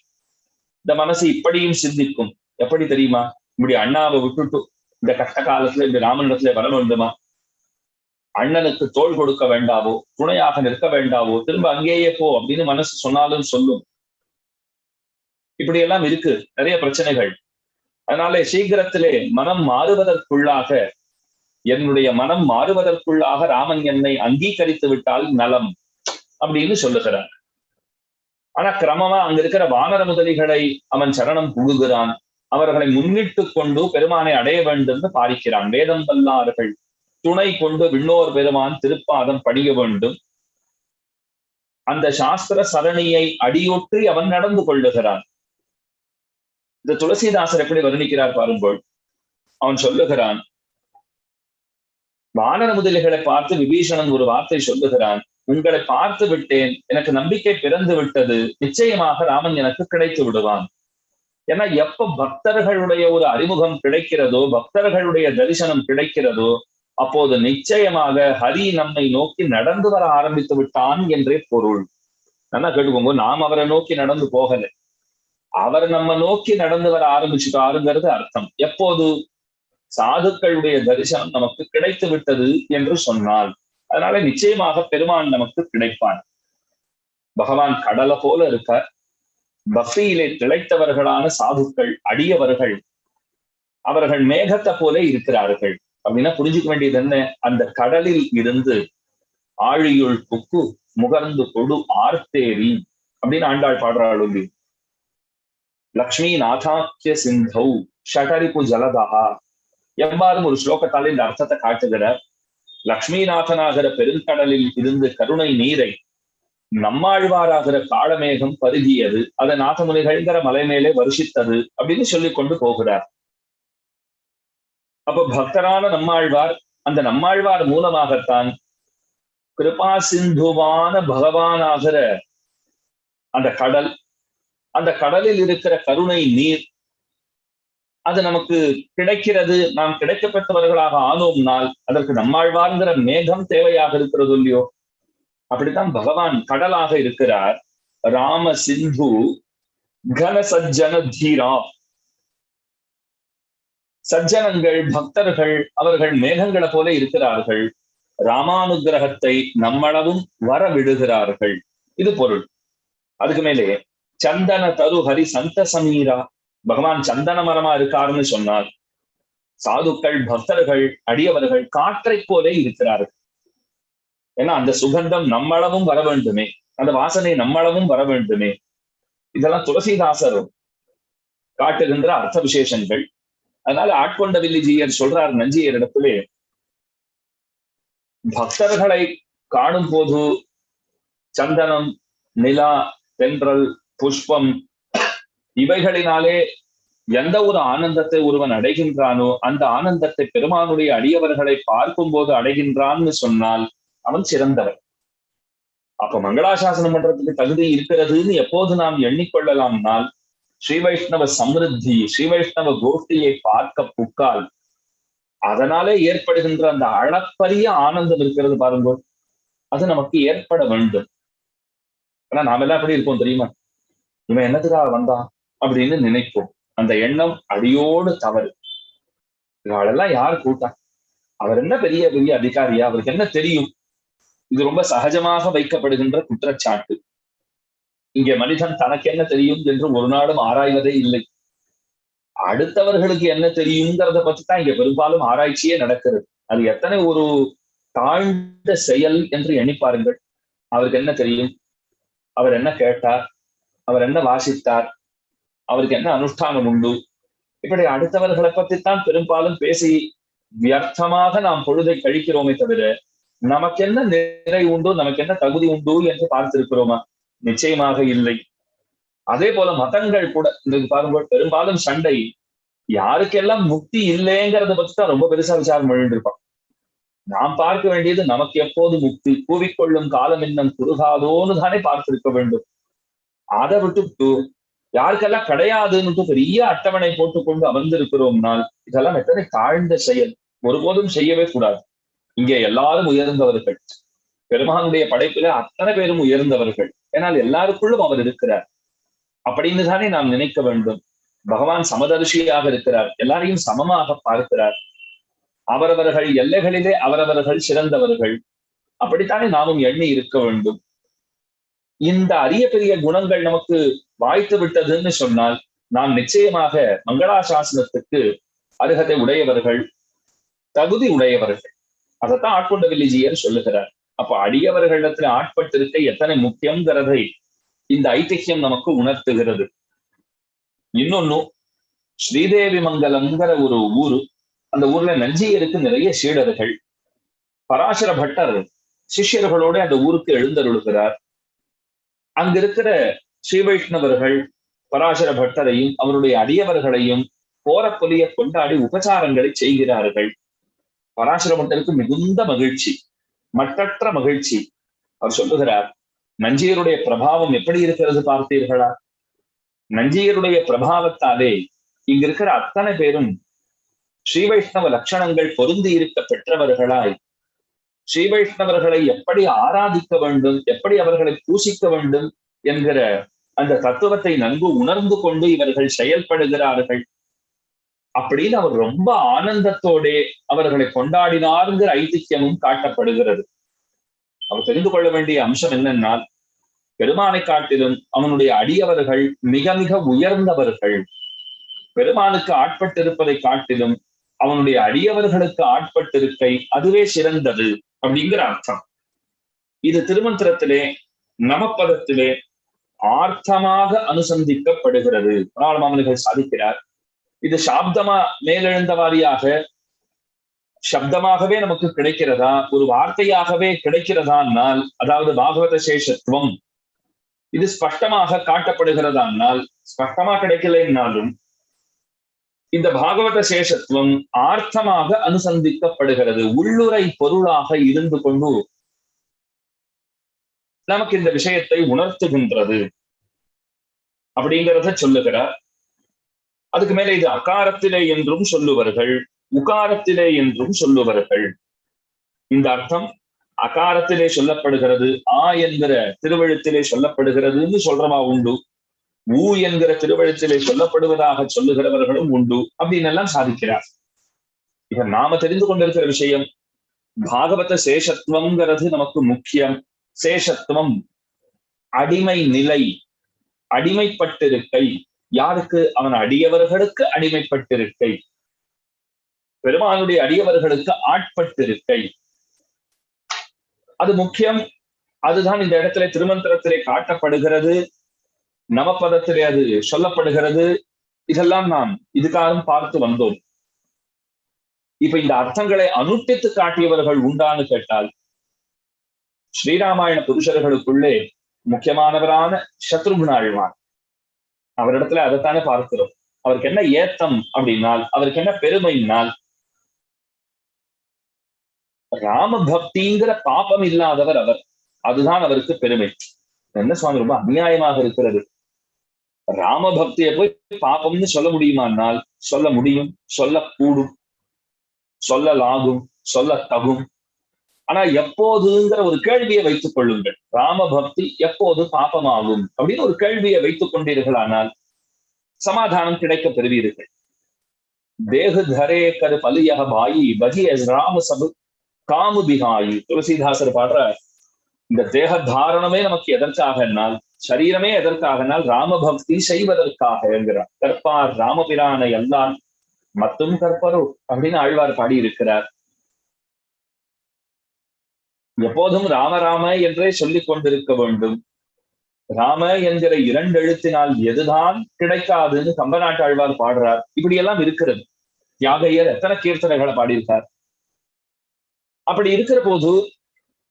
இந்த மனசு இப்படியும் சிந்திக்கும். எப்படி தெரியுமா? இப்படி அண்ணாவை விட்டுட்டு இந்த கஷ்ட காலத்துல இந்த ராமனிடத்துல வர வேண்டுமா? அண்ணனுக்கு தோள் கொடுக்க வேண்டாவோ, துணையாக நிற்க வேண்டாவோ, திரும்ப அங்கேயே போ அப்படின்னு மனசு சொன்னாலும் சொல்லும். இப்படி எல்லாம் இருக்கு நிறைய பிரச்சனைகள். அதனால சீக்கிரத்திலே மனம் மாறுவதற்குள்ளாக, என்னுடைய மனம் மாறுவதற்குள்ளாக ராமன் என்னை அங்கீகரித்து விட்டால் நலம் அப்படின்னு சொல்லுகிறார். ஆனா கிரமமா அங்க இருக்கிற வானர முதலிகளை அவன் சரணம் புகுகிறான். அவர்களை முன்னிட்டு கொண்டு பெருமானை அடைய வேண்டும் என்று பாரிக்கிறான். வேதம் வல்லார்கள் துணை கொண்டு விண்ணோர் பெருமான் திருப்பாதம் பணிய வேண்டும். அந்த சாஸ்திர சரணியை அடியொற்றி அவன் நடந்து கொள்ளுகிறான். இந்த துளசிதாசர் எப்படி வர்ணிக்கிறார் பாருங்கள். அவன் சொல்லுகிறான், வானர முதலிகளை பார்த்து விபீஷணன் ஒரு வார்த்தை சொல்லுகிறான், உங்களை பார்த்து விட்டேன், எனக்கு நம்பிக்கை பிறந்து விட்டது, நிச்சயமாக ராமன் எனக்கு கிடைத்து விடுவான். ஏன்னா எப்ப பக்தர்களுடைய ஒரு அறிமுகம் கிடைக்கிறதோ, பக்தர்களுடைய தரிசனம் கிடைக்கிறதோ, அப்போது நிச்சயமாக ஹரி நம்மை நோக்கி நடந்து வர ஆரம்பித்து விட்டான் என்றே பொருள். நல்லா கேட்டுக்கோங்க, நாம் அவரை நோக்கி நடந்து போகல, அவர் நம்ம நோக்கி நடந்து வர ஆரம்பிச்சுட்டாருங்கிறது அர்த்தம். எப்போது? சாதுக்களுடைய தரிசனம் நமக்கு கிடைத்து விட்டது என்று சொன்னால். அதனால நிச்சயமாக பெருமான் நமக்கு கிடைப்பான். பகவான் கடலை போல இருக்கார். பக்தியிலே திளைத்தவர்களான சாதுக்கள், அடியவர்கள், அவர்கள் மேகத்தை போல இருக்கிறார்கள். அப்படின்னா புரிஞ்சுக்க வேண்டியது என்ன? அந்த கடலில் இருந்து ஆழியுள் புக்கு முகர்ந்து கொடு ஆர்த்தேரி அப்படின்னு ஆண்டாள் பாடுறாள். லக்ஷ்மி நாதாக்கிய சிந்தௌ ஷடரிப்பு ஜலதா எவ்வாறும் ஒரு ஸ்லோகத்தால் இந்த அர்த்தத்தை காட்டுகிறார். லக்ஷ்மிநாதனாகிற பெருங்கடலில் இருந்து கருணை நீரை நம்மாழ்வாராகிற காளமேகம் பருகியது, அதை நாதமுனிகள்ங்கிற மலை மேலே வருஷித்தது அப்படின்னு சொல்லி கொண்டு போகிறார். அப்ப பக்தரான நம்மாழ்வார், அந்த நம்மாழ்வார் மூலமாகத்தான் கிருபா சிந்துவான அது நமக்கு கிடைக்கிறது, நாம் கிடைக்கப்பட்டவர்களாக ஆனோம்னால் அதற்கு நம்மாழ்வார்ங்கிற மேகம் தேவையாக இருக்கிறது இல்லையோ? அப்படித்தான் பகவான் கடலாக இருக்கிறார். ராம சிந்து கன சஜ்ஜன தீரா. சஜ்ஜனங்கள், பக்தர்கள், அவர்கள் மேகங்களை போல இருக்கிறார்கள். ராமானுகிரகத்தை நம்மளவும் வரவிடுகிறார்கள். இது பொருள். அதுக்கு மேலே சந்தன தரு ஹரி சந்த சமீரா. பகவான் சந்தன மரமா இருக்காருன்னு சொன்னார். சாதுக்கள், பக்தர்கள், அடியவர்கள் காற்றை போலே இருக்கிறார்கள். ஏன்னா அந்த சுகந்தம் நம்மளவும் வர வேண்டுமே, அந்த வாசனை நம்மளவும் வர வேண்டுமே. இதெல்லாம் துளசிதாசர் காட்டுகின்ற அர்த்த விசேஷங்கள். அதனால ஆட்கொண்ட வில்லிஜியர் சொல்றார் நஞ்சியர் இடத்திலே, பக்தர்களை காணும் போது சந்தனம், நிலா, தென்றல், புஷ்பம் இவைகளினாலே எந்த ஒரு ஆனந்தத்தை ஒருவன் அடைகின்றானோ அந்த ஆனந்தத்தை பெருமானுடைய அடியவர்களை பார்க்கும் போது அடைகின்றான்னு சொன்னால் அவன் சிறந்தவன். அப்ப மங்களாசாசனம் பண்றதுக்கு தகுதி இருக்கிறதுன்னு எப்போது நாம் எண்ணிக்கொள்ளலாம்னால், ஸ்ரீ வைஷ்ணவ சமிருத்தி, ஸ்ரீ வைஷ்ணவ கோஷ்டியை பார்க்க புக்கால் அதனாலே ஏற்படுகின்ற அந்த அளப்பரிய ஆனந்தம் இருக்கிறது பாருங்க, அது நமக்கு ஏற்பட வேண்டும். ஆனா நாம எல்லாம் எப்படி இருப்போம் தெரியுமா? இவன் என்னத்துக்காக வந்தான் அப்படின்னு நினைப்போம். அந்த எண்ணம் அடியோடு தவறு. இவாளெல்லாம் யார் கூட்டா? அவர் என்ன பெரிய பெரிய அதிகாரியா? அவருக்கு என்ன தெரியும்? இது ரொம்ப சகஜமாக வைக்கப்படுகின்ற குற்றச்சாட்டு. இங்கே மனிதன் தனக்கு என்ன தெரியும் என்று ஒரு நாளும் ஆராய்வதே இல்லை. அடுத்தவர்களுக்கு என்ன தெரியுங்கிறத பத்தி தான் இங்க பெரும்பாலும் ஆராய்ச்சியே நடக்கிறது. அது எத்தனை ஒரு தாழ்ந்த செயல் என்று எண்ணி பாருங்கள். அவருக்கு என்ன தெரியும்? அவர் என்ன கேட்டார்? அவர் என்ன வாசித்தார்? அவருக்கு என்ன அனுஷ்டானம் உண்டு? இப்படி அடுத்தவர்களை பற்றித்தான் பெரும்பாலும் பேசி வியர்த்தமாக நாம் பொழுதை கழிக்கிறோமே தவிர, நமக்கு என்ன நிறை உண்டு, நமக்கு என்ன தகுதி உண்டு என்று பார்த்திருக்கிறோமா? நிச்சயமாக இல்லை. அதே போல மதங்கள் கூட இன்றைக்கு பாருங்க, பெரும்பாலும் சண்டை யாருக்கெல்லாம் முக்தி இல்லைங்கிறத பத்தி தான் ரொம்ப பெருசா விசாரம் பண்ணிருப்பான். நாம் பார்க்க வேண்டியது நமக்கு எப்போது முக்தி, கூவிக்கொள்ளும் காலம் இன்னும் குறுகாதோன்னு தானே பார்த்திருக்க வேண்டும். அதை விட்டு யாருக்கெல்லாம் கிடையாதுன்னு பெரிய அட்டவணை போட்டுக்கொண்டு அமர்ந்திருக்கிறோம்னால் இதெல்லாம் எத்தனை தாழ்ந்த செயல். ஒருபோதும் செய்யவே கூடாது. இங்கே எல்லாரும் உயர்ந்தவர்கள். பெருமானுடைய படைப்பில அத்தனை பேரும் உயர்ந்தவர்கள். ஏனால் எல்லாருக்குள்ளும் அவர் இருக்கிறார் அப்படின்னு தானே நாம் நினைக்க வேண்டும். பகவான் சமதர்ஷியாக இருக்கிறார், எல்லாரையும் சமமாக பார்க்கிறார். அவரவர்கள் எல்லைகளிலே அவரவர்கள் சிறந்தவர்கள். அப்படித்தானே நாமும் எண்ணி இருக்க வேண்டும். இந்த அரிய பெரிய குணங்கள் நமக்கு வாய்த்து விட்டதுன்னு சொன்னால் நாம் நிச்சயமாக மங்களாசாசனத்துக்கு அருகதை உடையவர்கள், தகுதி உடையவர்கள். அதைத்தான் ஆட்கொண்ட வில்லிஜியர் சொல்லுகிறார். அப்ப அடியவர்களிடத்துல ஆட்பட்டிருக்க எத்தனை முக்கியங்கிறதை இந்த ஐதிஹ்யம் நமக்கு உணர்த்துகிறது. இன்னொன்னு, ஸ்ரீதேவி மங்கலம்ங்கிற ஒரு ஊரு. அந்த ஊர்ல நஞ்சியருக்கு நிறைய சீடர்கள். பராசர பட்டர் சிஷ்யர்களோட அந்த ஊருக்கு எழுந்தருளுகிறார். அங்க இருக்கிற ஸ்ரீ வைஷ்ணவர்கள் பராசர பட்டரையும் அவருடைய அடியவர்களையும் போரப்பொலிய கொண்டாடி உபச்சாரங்களை செய்கிறார்கள். பராசர பட்டருக்கு மிகுந்த மகிழ்ச்சி, மற்றற்ற மகிழ்ச்சி. அவர் சொல்லுகிறார், நஞ்சியருடைய பிரபாவம் எப்படி இருக்கிறது பார்த்தீர்களா? நஞ்சியருடைய பிரபாவத்தாலே இங்க இருக்கிற அத்தனை பேரும் ஸ்ரீ வைஷ்ணவ லட்சணங்கள் பொருந்தி இருக்க பெற்றவர்களாய், ஸ்ரீ வைஷ்ணவர்களை எப்படி ஆராதிக்க வேண்டும், எப்படி அவர்களை பூசிக்க வேண்டும் என்கிற அந்த தத்துவத்தை நன்கு உணர்ந்து கொண்டு இவர்கள் செயல்படுகிறார்கள் அப்படின்னு அவர் ரொம்ப ஆனந்தத்தோட அவர்களை கொண்டாடினார்ங்கிற ஐதிஹ்யமும் காட்டப்படுகிறது. அவர் தெரிந்து கொள்ள வேண்டிய அம்சம் என்னன்னா, பெருமானை காட்டிலும் அவனுடைய அடியவர்கள் மிக மிக உயர்ந்தவர்கள். பெருமானுக்கு ஆட்பட்டிருப்பதை காட்டிலும் அவனுடைய அடியவர்களுக்கு ஆட்பட்டிருக்கை அதுவே சிறந்தது அப்படிங்கிற அர்த்தம். இது திருமந்திரத்திலே நமப்பதத்திலே ஆர்த்தமாக அனுசந்திக்கப்படுகிறது. பிராணமாமனிகள் சாதிக்கிறார். இது சாப்தமா மேலெழுந்த வாரியாக சப்தமாகவே நமக்கு கிடைக்கிறதா, ஒரு வார்த்தையாகவே கிடைக்கிறதானால், அதாவது பாகவத சேஷத்துவம் இது ஸ்பஷ்டமாக காட்டப்படுகிறதானால், ஸ்பஷ்டமா கிடைக்கலைன்னாலும் இந்த பாகவத சேஷத்துவம் ஆர்த்தமாக அனுசந்திக்கப்படுகிறது. உள்ளுரை பொருளாக இருந்து கொண்டு நமக்கு இந்த விஷயத்தை உணர்த்துகின்றது அப்படிங்கிறத சொல்லுகிறார். அதுக்கு மேல இது அகாரத்திலே என்றும் சொல்லுவார்கள், உகாரத்திலே என்றும் சொல்லுவார்கள். இந்த அர்த்தம் அகாரத்திலே சொல்லப்படுகிறது, ஆ என்கிற திருவழுத்திலே சொல்லப்படுகிறதுன்னு சொல்றவா உண்டு, ஊ என்கிற திருவழுத்திலே சொல்லப்படுவதாக சொல்லுகிறவர்களும் உண்டு அப்படின்னு எல்லாம் சாதிக்கிறார். இப்ப நாம தெரிந்து கொண்டிருக்கிற விஷயம் பாகவத சேஷத்துவம்ங்கிறது நமக்கு முக்கியம். சேஷத்துவம் அடிமை நிலை, அடிமைப்பட்டிருக்கை. யாருக்கு? அவன் அடியவர்களுக்கு அடிமைப்பட்டிருக்கை, பெருமானுடைய அடியவர்களுக்கு ஆட்பட்டிருக்கை, அது முக்கியம். அதுதான் இந்த இடத்துல திருமந்திரத்திலே காட்டப்படுகிறது, நமப்பதத்திலே அது சொல்லப்படுகிறது. இதெல்லாம் நாம் இதுகாலம் பார்த்து வந்தோம். இப்ப இந்த அர்த்தங்களை அனுஷ்டித்து காட்டியவர்கள் உண்டான்னு கேட்டால், ஸ்ரீராமாயண புருஷர்களுக்குள்ளே முக்கியமானவரான சத்ருகுண ஆழ்வார், அவரிடத்துல அதைத்தானே பார்க்கிறோம். அவருக்கு என்ன ஏத்தம் அப்படின்னால், அவருக்கு என்ன பெருமைனால், ராம பக்திங்கிற பாபம் இல்லாதவர் அவர். அதுதான் அவருக்கு பெருமை. என்ன சுவாமி ரொம்ப அநியாயமாக இருக்கிறது. ராம பக்தியை போய் பாபம்னு சொல்ல முடியுமானால் சொல்ல முடியும், சொல்லக்கூடும், சொல்லலாகும், சொல்ல தகும். ஆனா எப்போதுங்கிற ஒரு கேள்வியை வைத்துக் கொள்ளுங்கள். ராம பக்தி எப்போது பாபமாகும் அப்படின்னு ஒரு கேள்வியை வைத்துக் கொண்டீர்களானால் சமாதானம் கிடைக்க பெறுவீர்கள். தேகு தரே கரு பலியக பாயி பகிய ராம சபு காமு பிகாயி. துளசிதாசர் பாடுற இந்த தேக தாரணமே நமக்கு எதற்காகனால், சரீரமே எதற்காகனால் ராம பக்தி செய்வதற்காக என்கிறார். கற்பார் ராமபிரானை எல்லாம் மத்தும் கற்பரோ அப்படின்னு ஆழ்வார் பாடி இருக்கிறார். எப்போதும் ராமராம என்றே சொல்லிக் கொண்டிருக்க வேண்டும். ராம என்கிற 2 எழுத்தினால் எதுதான் கிடைக்காதுன்னு கம்பநாட்டு ஆழ்வார் பாடுறார். இப்படியெல்லாம் இருக்கிறது. தியாகையர் எத்தனை கீர்த்தனைகளை பாடியிருக்கார். அப்படி இருக்கிற போது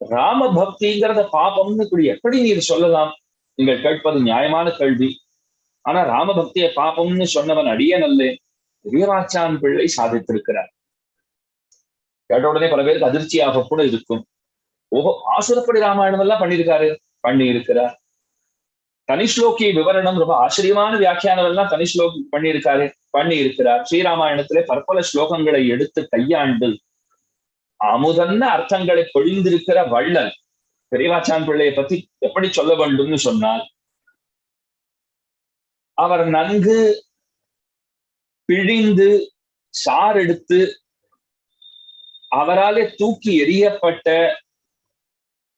ராம பக்திங்கிறத பாபம்னு இப்படி எப்படி நீர் சொல்லலாம்? நீங்கள் கேட்பது நியாயமான கேள்வி. ஆனா ராம பக்தியை பாபம்னு சொன்னவன் அடியேன் அல்ல, பெரியவாச்சான் பிள்ளை சாதித்திருக்கிறார். கேட்ட உடனே பல பேருக்கு அதிர்ச்சியாக கூட இருக்கும். ஓஹோ, ஆசுரப்படி ராமாயணம் எல்லாம் பண்ணி இருக்கிறார். தனிஷ்லோகி விவரணம் ரொம்ப ஆச்சரியமான வியாக்கியானம் எல்லாம் தனிஷ்லோகி பண்ணி இருக்கிறார். ஸ்ரீராமாயணத்திலே பற்பல ஸ்லோகங்களை எடுத்து கையாண்டு அமுதன்ன அர்த்தங்களை பொழிந்திருக்கிற வள்ளல் பெரியவாச்சான் பிள்ளையை பத்தி எப்படி சொல்ல வேண்டும்னு சொன்னால், அவர் நன்கு பிழிந்து சார் எடுத்து அவராலே தூக்கி எறியப்பட்ட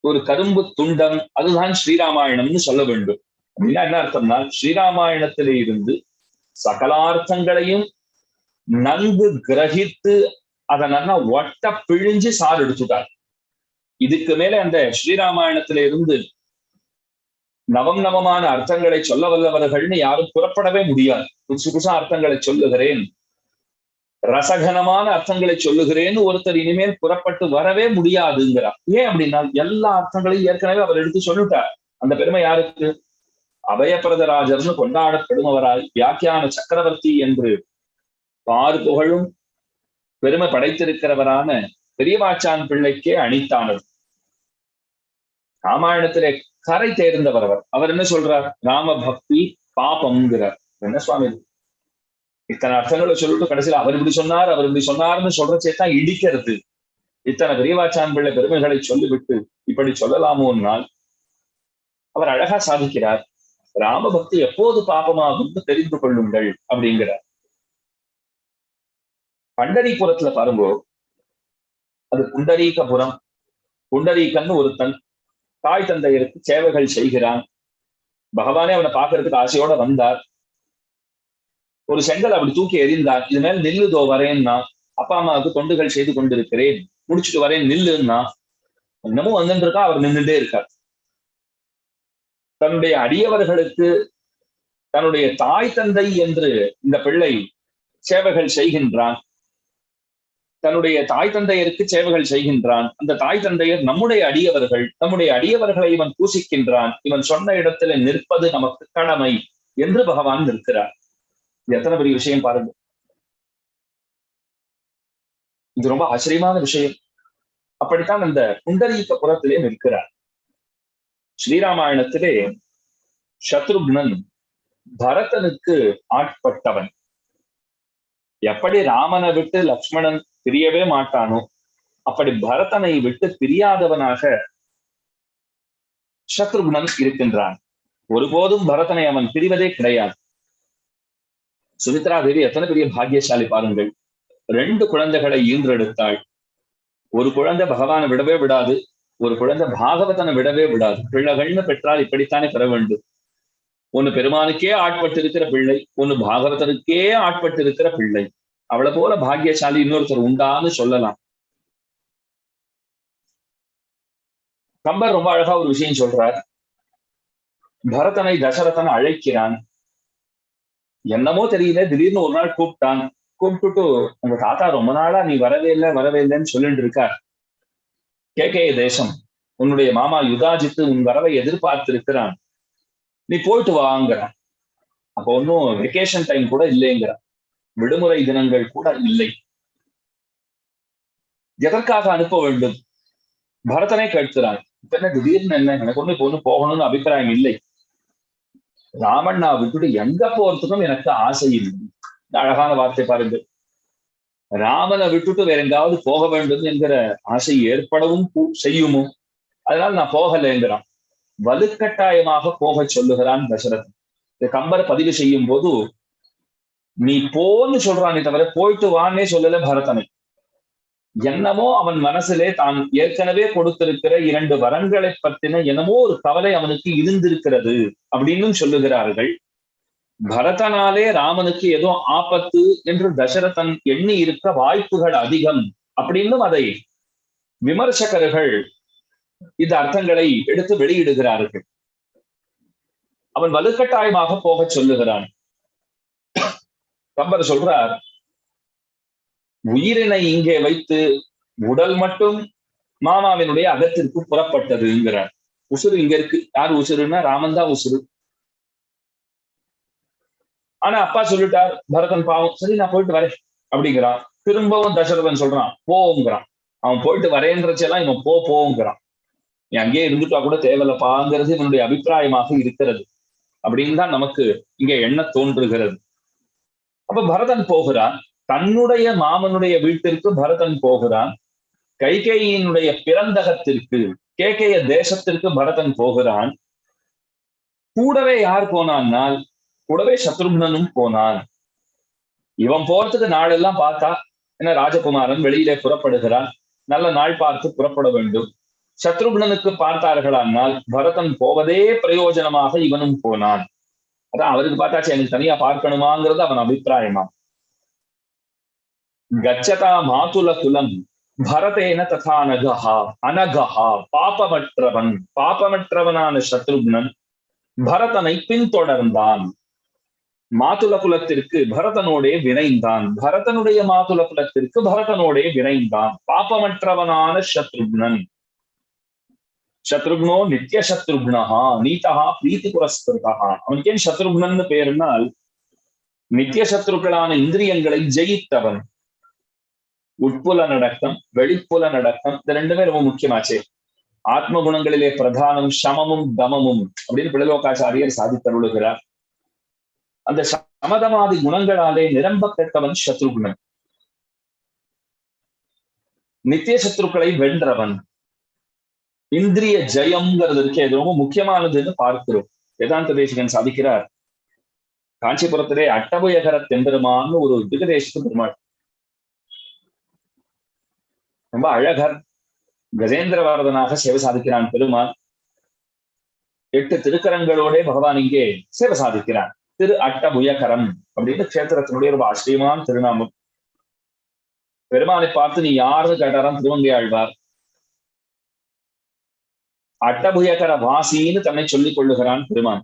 ஒரு கரும்பு துண்டம், அதுதான் ஸ்ரீராமாயணம்னு சொல்ல வேண்டும். அப்படின்னா என்ன அர்த்தம்னா, ஸ்ரீராமாயணத்திலே இருந்து சகலார்த்தங்களையும் நன்கு கிரகித்து அதை நல்லா ஒட்ட பிழிஞ்சு சார் எடுத்துட்டார். இதுக்கு மேல அந்த ஸ்ரீராமாயணத்தில இருந்து நவமான அர்த்தங்களை சொல்ல வல்லவர்கள்னு யாரும் புறப்படவே முடியாது. புதுசு புதுசா அர்த்தங்களை சொல்லுகிறேன், ரசகனமான அர்த்தங்களை சொல்லுகிறேன்னு ஒருத்தர் இனிமேல் புறப்பட்டு வரவே முடியாதுங்கிறார். ஏன் அப்படின்னா, எல்லா அர்த்தங்களையும் ஏற்கனவே அவர் எடுத்து சொல்லிட்டார். அந்த பெருமை யாருக்கு? அபயபிரதராஜர்னு கொண்டாடப்படுபவராய் வியாக்கியான சக்கரவர்த்தி என்று பாரு புகழும் பெருமை படைத்திருக்கிறவரான பெரியவாச்சான் பிள்ளைக்கே அணித்தானது. ராமாயணத்திலே கரை தேர்ந்தவர் அவர். அவர் என்ன சொல்றார்? ராம பக்தி பாபம்ங்கிறார். என்ன சுவாமி, இத்தனை அர்த்தங்களை சொல்லிட்டு கடைசியில் அவர் இப்படி சொன்னார், அவர் இப்படி சொன்னார்னு சொல்றச்சேத்தான் இடிக்கிறது. இத்தனை பெரியவாச்சான் பிள்ளை பெருமைகளை சொல்லிவிட்டு இப்படி சொல்லலாமோன்னால் அவர் அழகா சாதிக்கிறார். ராம பக்தி எப்போது பாபமாகும் தெரிந்து கொள்ளுங்கள் அப்படிங்கிறார். பண்டரிபுரத்துல பாருங்க, அது புண்டரீகபுரம். புண்டரீகன்னு ஒருத்தன் தாய் தந்தையருக்கு சேவைகள் செய்கிறான். பகவானே அவனை பார்க்கறதுக்கு ஆசையோட வந்தார். ஒரு செங்கல் அப்படி தூக்கி எறிந்தார். இது மேல நில்லுதோ வரேன்னா, அப்பா அம்மாவுக்கு தொண்டுகள் செய்து கொண்டிருக்கிறேன், முடிச்சுட்டு வரேன் நில்லுன்னா, இன்னமும் வந்துட்டு இருக்கா. அவர் நின்றுட்டே இருக்கார். தன்னுடைய அடியவர்களுக்கு தன்னுடைய தாய் தந்தை என்று இந்த பிள்ளை சேவைகள் செய்கின்றான். தன்னுடைய தாய் தந்தையருக்கு சேவைகள் செய்கின்றான். அந்த தாய் தந்தையர் நம்முடைய அடியவர்கள். நம்முடைய அடியவர்களை இவன் பூசிக்கின்றான். இவன் சொன்ன இடத்துல நிற்பது நமக்கு கடமை என்று பகவான் நிற்கிறார். எத்தனை பெரிய விஷயம் பாருங்க. இது ரொம்ப ஆச்சரியமான விஷயம். அப்படித்தான் அந்த புண்டரீகபுரத்திலே நிற்கிறார். ஸ்ரீராமாயணத்திலே சத்ருக்னன் பரதனுக்கு ஆட்பட்டவன். எப்படி ராமனை விட்டு லக்ஷ்மணன் பிரியவே மாட்டானோ அப்படி பரதனை விட்டு பிரியாதவனாக சத்ருகுணன் இருக்கின்றான். ஒருபோதும் பரதனை அவன் பிரிவதே கிடையாது. சுமித்ரா தேவி எத்தனை பெரிய பாக்கியசாலி பாருங்கள். 2 குழந்தைகளை ஈன்றெடுத்தாள். ஒரு குழந்தை பகவானை விடவே விடாது, ஒரு குழந்தை பாகவதனை விடவே விடாது. பிள்ளைகள்னு பெற்றால் இப்படித்தானே பெற வேண்டும். ஒன்னு பெருமானுக்கே ஆட்பட்டு இருக்கிற பிள்ளை, ஒன்னு பாகவதனுக்கே ஆட்பட்டு இருக்கிற பிள்ளை. அவளை போல பாக்கியசாலி இன்னொருத்தர் உண்டான்னு சொல்லலாம். கம்பர் ரொம்ப அழகா ஒரு விஷயம் சொல்றார். பரதனை தசரதன் அழைக்கிறான். என்னமோ தெரியல, திடீர்னு ஒரு நாள் கூப்பிட்டான். கூப்பிட்டுட்டு, உங்க தாத்தா ரொம்ப நாளா நீ வரவே இல்லைன்னு சொல்லிட்டு இருக்கார். கேகய தேசம் உன்னுடைய மாமா யுதாஜித்து உன் வரவை எதிர்பார்த்திருக்கிறான், நீ போயிட்டு வாங்கிறான். அப்போ ஒன்னும் வெக்கேஷன் டைம் கூட இல்லைங்கிறான், விடுமுறை தினங்கள் கூட இல்லை. எதற்காக அனுப்ப வேண்டும்? பரதனை கேட்கிறான். இப்ப என்ன திடீர்னு என்ன, எனக்கு ஒண்ணு இப்போ ஒண்ணு போகணும்னு அபிப்பிராயம் இல்லை. ராமன் நான் விட்டுட்டு எங்க போறதுக்கும் எனக்கு ஆசை இல்லை. அழகான வார்த்தை பாருங்கள். ராமனை விட்டுட்டு வேற எங்காவது போக வேண்டும் என்கிற ஆசை ஏற்படவும் செய்யுமோ, அதனால நான் போகலைங்கிறான். வலுக்கட்டாயமாக போக சொல்லுகிறான் தசரதன். இந்த கம்பர் பதிவு செய்யும் போது நீ போன்னு சொல்றானே தவிர போயிட்டு வான்னே சொல்லல பரதனை. என்னமோ அவன் மனசிலே தான் ஏற்கனவே கொடுத்திருக்கிற 2 வரங்களை பற்றின என்னமோ ஒரு கவலை அவனுக்கு இருந்திருக்கிறது அப்படின்னு சொல்லுகிறார்கள். பரதனாலே ராமனுக்கு ஏதோ ஆபத்து என்று தசரதன் எண்ணி இருக்க வாய்ப்புகள் அதிகம் அப்படின்னும் அதை விமர்சகர்கள் இந்த அர்த்தங்களை எடுத்து வெளியிடுகிறார்கள். அவன் வலுக்கட்டாயமாக போக சொல்லுகிறான். கம்பர் சொல்றார், உயிரினை இங்கே வைத்து உடல் மட்டும் மாமாவினுடைய அகத்திற்கு புறப்பட்டதுங்கிறார். உசுறு இங்க இருக்கு. யார் உசுறுன்னா ராமன் தான் உசுறு. ஆனா அப்பா சொல்லிட்டார், பரதன் பாவம், சரி நான் போயிட்டு வரேன் அப்படிங்கிறான். திரும்பவும் தசரதன் சொல்றான் போங்கிறான். அவன் போயிட்டு வரேன்றச்செல்லாம் இவன் போங்கிறான். நீ அங்கேயே இருந்துட்டா கூட தேவையில்லப்பாங்கிறது இவனுடைய அபிப்பிராயமாக இருக்கிறது அப்படின்னு தான் நமக்கு இங்க எண்ண தோன்றுகிறது. அப்ப பரதன் போகிறான், தன்னுடைய மாமனுடைய வீட்டிற்கு பரதன் போகிறான். கைகேயினுடைய பிறந்தகத்திற்கு கேகய தேசத்திற்கு பரதன் போகிறான். கூடவே யார் போனான்னால் கூடவே சத்ருக்னனும் போனான். இவன் போறதுக்கு நாளெல்லாம் பார்த்தா என்ன, ராஜகுமாரன் வெளியிலே புறப்படுகிறான், நல்ல நாள் பார்த்து புறப்பட வேண்டும். சத்ருக்னனுக்கு பார்த்தார்களானால் பரதன் போவதே பிரயோஜனமாக இவனும் போனான். அதான் அவருக்கு பார்த்தாச்சு, எனக்கு தனியா பார்க்கணுமாங்கிறது அவன் அபிப்பிராயமா. கச்சதா மாதுல குலம் பரதேன ததா அனகஹா பாப்பமற்றவனான சத்ருக்னன் பரதனை பின்தொடர்ந்தான். மாதுல குலத்திற்கு பரதனோடே விரைந்தான். பரதனுடைய மாதுல குலத்திற்கு பரதனோடே விரைந்தான். பாப்பமற்றவனான சத்ருக்னன். சத்ருக்னோ நித்திய சத்ருக்னஹா நீதா பிரீத்தி புரஸ்கிருதா. அவனுக்கு ஏன் சத்ருக்னன்னு பேருனால், நித்திய சத்ருக்களான இந்திரியங்களை ஜெயித்தவன். உட்புல நடக்கம், வெளிப்புல நடக்கம், இந்த 2மே ரொம்ப முக்கியமாச்சே. ஆத்ம குணங்களிலே பிரதானம் சமமும் தமமும் அப்படின்னு பிள்ளலோகாச்சாரியர் சாதித்தருளுகிறார். அந்த சமதமாதி குணங்களாலே நிரம்ப பெற்றவன் சத்ருகுணன். நித்திய சத்ருக்களை வென்றவன். இந்திரிய ஜெயம்ங்கிறதுக்கு இது ரொம்ப முக்கியமானதுன்னு பார்க்கிறோம். வேதாந்த தேசிகன் சாதிக்கிறார், காஞ்சிபுரத்திலே அட்டபுயகர தெம்பெருமான்னு ஒரு திகதேசத்து பெருமாள், ரொம்ப அழகர், கஜேந்திரவாரதனாக சேவை சாதிக்கிறான் பெருமாள். 8 திருக்கரங்களோட பகவான் இங்கே சேவை சாதிக்கிறான். திரு அட்டபுயகரம் அப்படின்னு கஷேத்திரத்தினுடைய ஒரு ஆச்சரியமான திருநாமம். பெருமானை பார்த்து நீ யாருன்னு கேட்டாராம் திருவங்கை ஆழ்வார். அட்டபுயகர வாசின்னு தன்னை சொல்லிக் கொள்ளுகிறான் பெருமான்.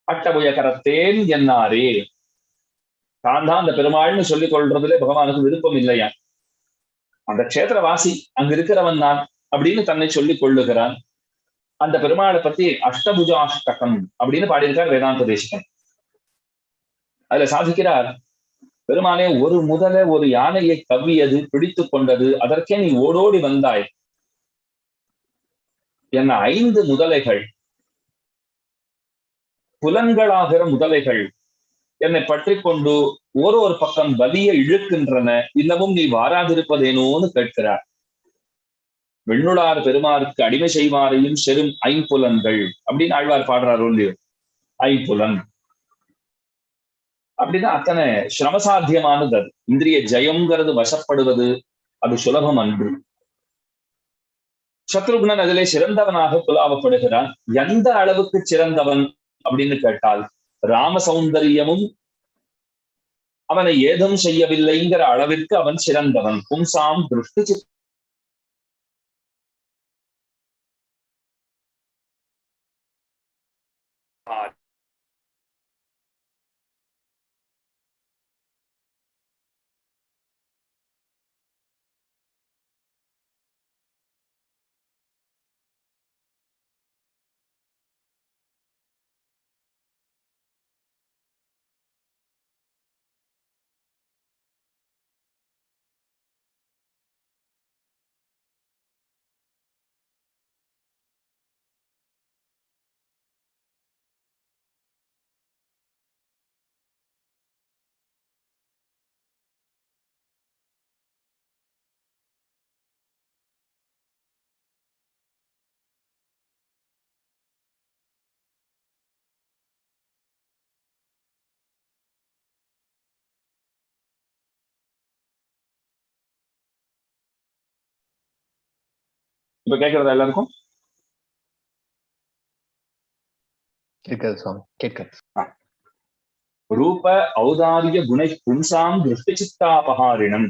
அட்டபுயகரத்தேன் என்னாரே, தான் தான் அந்த பெருமாள்னு சொல்லிக் கொள்றதுல பகவானுக்கு விருப்பம் இல்லையா. அந்த கஷேத்திரவாசி அங்க இருக்கிறவன் தான் அப்படின்னு தன்னை சொல்லிக் கொள்ளுகிறான். அந்த பெருமாளை பத்தி அஷ்டபுஜாஷ்டகம் அப்படின்னு பாடியிருக்கார் வேதாந்த தேசிகன். அதுல சாதிக்கிறார், பெருமானே ஒரு முதல ஒரு யானையை கவ்வியது பிடித்து கொண்டது, அதற்கே நீ ஓடோடி வந்தாய். என்ன 5 முதலைகள், புலன்களாகிற முதலைகள் என்னை பற்றி கொண்டு ஒரு பக்கம் வலிய இழுக்கின்றன, இன்னமும் நீ வாராதிருப்பதேனோன்னு கேட்கிறார். வெண்ணுளார் பெருமாருக்கு அடிமை செய்வாரையும் செரும் ஐம்புலன்கள் அப்படின்னு ஆழ்வார் பாடுறார் இல்லையோ, ஐம்புலன் அப்படின்னா அத்தனை சிரமசாத்தியமானது. அது இந்திரிய ஜெயம்ங்கிறது வசப்படுவது அது சுலபம் அன்று. சத்ருக்னன் அதிலே சிறந்தவனாக புலாவப்படுகிறான். எந்த அளவுக்கு சிறந்தவன் அப்படின்னு கேட்டால், ராம சௌந்தரியமும் அவனை ஏதும் செய்யவில்லைங்கிற அளவிற்கு அவன் சிறந்தவன். பும்சாம் திருஷ்டி இப்ப கேட்கறதா எல்லாருக்கும்? ரூப ஔதாரிய குணை பும்சாம் திருஷ்டி சித்தாபகாரிணம்.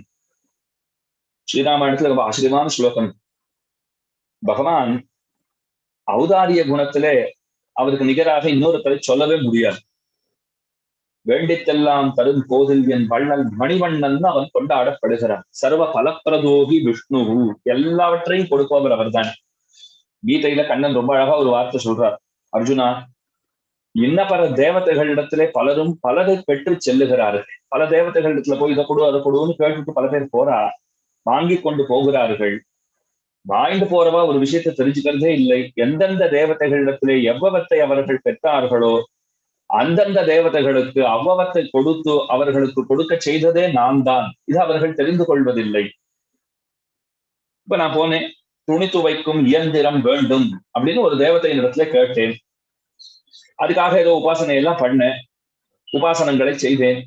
ஸ்ரீராமாயணத்துல ரொம்ப ஆச்சரியமான ஸ்லோகம். பகவான் ஔதாரிய குணத்திலே அவருக்கு நிகராக இன்னொருத்தரை சொல்லவே முடியாது. வேண்டித்தெல்லாம் தரும் கோதில் என் வள்ளல் மணிவண்ணன் அவன் கொண்டாடப்படுகிறான். சர்வ பலப்பிரதோகி விஷ்ணு, எல்லாவற்றையும் கொடுப்பவர் அவர் தான். கீதையில கண்ணன் ரொம்ப அழகா ஒரு வார்த்தை சொல்றார். அர்ஜுனா, இன்ன பல தேவதைகளிடத்திலே பலரும் பலரை பெற்று செல்லுகிறார்கள். பல தேவதைகளிடத்துல போய் இதை கொடு அதை கொடுன்னு கேட்டுட்டு பல பேர் போறா, வாங்கி கொண்டு போகிறார்கள். வாய்ந்து போறவா ஒரு விஷயத்தை தெரிஞ்சுக்கிறதே இல்லை. எந்தெந்த தேவதைகளிடத்திலே எவ்வளத்தை அவர்கள் பெற்றார்களோ அந்தந்த தேவதைகளுக்கு அவ்வளத்தை கொடுத்து அவர்களுக்கு கொடுக்க செய்ததே நான் தான். இது அவர்கள் தெரிந்து கொள்வதில்லை. இப்ப நான் போனேன், துணி துவைக்கும் இயந்திரம் வேண்டும் அப்படின்னு ஒரு தேவதையின் இடத்துல கேட்டேன். அதுக்காக ஏதோ உபாசனை எல்லாம் பண்ணேன், உபாசனங்களை செய்தேன்.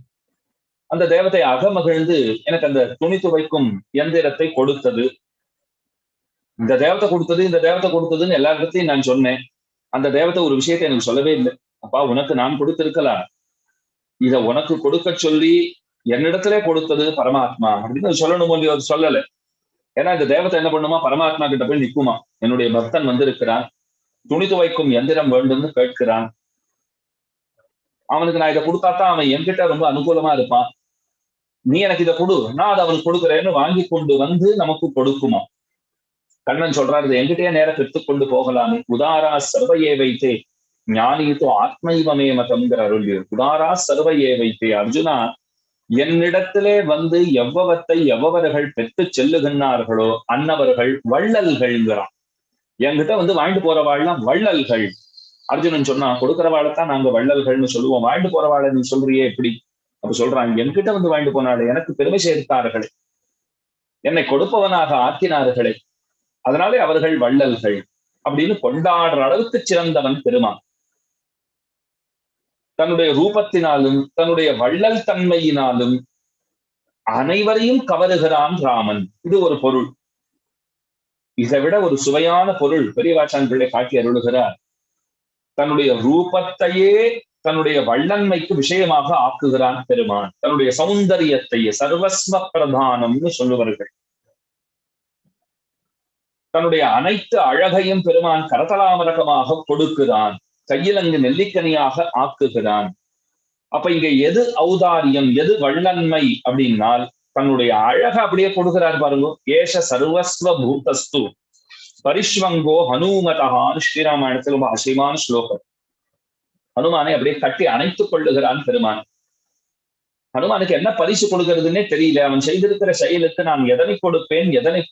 அந்த தேவதை அகமகிழ்ந்து எனக்கு அந்த துணி துவைக்கும் இயந்திரத்தை கொடுத்தது. இந்த தேவத்தை கொடுத்தது இந்த தேவத்தை கொடுத்ததுன்னு எல்லா இடத்தையும் நான் சொன்னேன். அந்த தேவதை ஒரு விஷயத்தை எனக்கு சொல்லவே இல்லை. அப்பா, உனக்கு நான் கொடுத்திருக்கலாம், இத உனக்கு கொடுக்க சொல்லி என்னிடத்திலே கொடுத்தது பரமாத்மா அப்படின்னு சொல்லணும் இல்லையோ? சொல்லலை. ஏன்னா இந்த தேவத்தை என்ன பண்ணுமா, பரமாத்மா கிட்ட போய் நிற்குமா, என்னுடைய பக்தன் வந்திருக்கிறான், துணி துவைக்கும் எந்திரம் வேண்டும்னு கேட்கிறான், அவனுக்கு நான் இதை கொடுத்தாத்தான் அவன் என்கிட்ட ரொம்ப அனுகூலமா இருப்பான், நீ எனக்கு இதை கொடு, நான் அதை அவனுக்கு கொடுக்குறேன்னு வாங்கி கொண்டு வந்து நமக்கு கொடுக்குமா? கண்ணன் சொல்றாரு, என்கிட்டயே நேரம் பெற்றுக்கொண்டு போகலாமே. உதாரா சர்வையே வைத்தே ஞானித்து ஆத்மைவமே மதம்ங்கிற அருள். உதாரா சர்வையே வைத்தே, அர்ஜுனா, என்னிடத்திலே வந்து எவ்வளத்தை எவ்வவர்கள் பெற்று செல்லுகின்றார்களோ அன்னவர்கள் வள்ளல்கள்ங்கிறான். என்கிட்ட வந்து வாங்கிட்டு போறவாள்லாம் வள்ளல்கள். அர்ஜுனன் சொன்னா, கொடுக்கிறவாழைத்தான் நாங்க வள்ளல்கள்னு சொல்லுவோம், வாங்கிட்டு போறவாளை நீ சொல்றியே எப்படி? அப்ப சொல்றாங்க, என்கிட்ட வந்து வாங்கிட்டு போனாலே எனக்கு பெருமை சேர்த்தார்களே, என்னை கொடுப்பவனாக ஆக்கினார்களே, அதனாலே அவர்கள் வள்ளல்கள் அப்படின்னு கொண்டாடுற அளவுக்கு சிறந்தவன் பெருமான். தன்னுடைய ரூபத்தினாலும் தன்னுடைய வள்ளல் தன்மையினாலும் அனைவரையும் கவருகிறான் ராமன். இது ஒரு பொருள். இதை விட ஒரு சுவையான பொருள் பெரியவாச்சான் பிள்ளை காட்டி அருளுகிறார். தன்னுடைய ரூபத்தையே தன்னுடைய வள்ளன்மைக்கு விஷயமாக ஆக்குகிறான் பெருமான். தன்னுடைய சௌந்தரியத்தையே சர்வஸ்வ பிரதானம்னு சொல்லுவார்கள். தன்னுடைய அனைத்து அழகையும் பெருமான் கரதலாமரகமாக கொடுக்கிறான், கையில் அங்கு நெல்லிக்கனியாக ஆக்குகிறான். அப்ப இங்க எது ஔதாரியம், எது வள்ளன்மை அப்படின்னால், தன்னுடைய அழக அப்படியே கொடுக்கிறார் பாருங்க. ஏஷ சர்வஸ்வ பூதஸ்து பரிஷ்வங்கோ ஹனுமதஹான் ஸ்ரீராமாயணத்தில் ரொம்ப அசைமான ஸ்லோகம். ஹனுமானை அப்படியே கட்டி அணைத்துக் கொள்ளுகிறான் பெருமான். ஹனுமானுக்கு என்ன பரிசு கொடுக்கிறதுன்னே தெரியல. அவன் செய்திருக்கிற செயலுக்கு நான் எதனை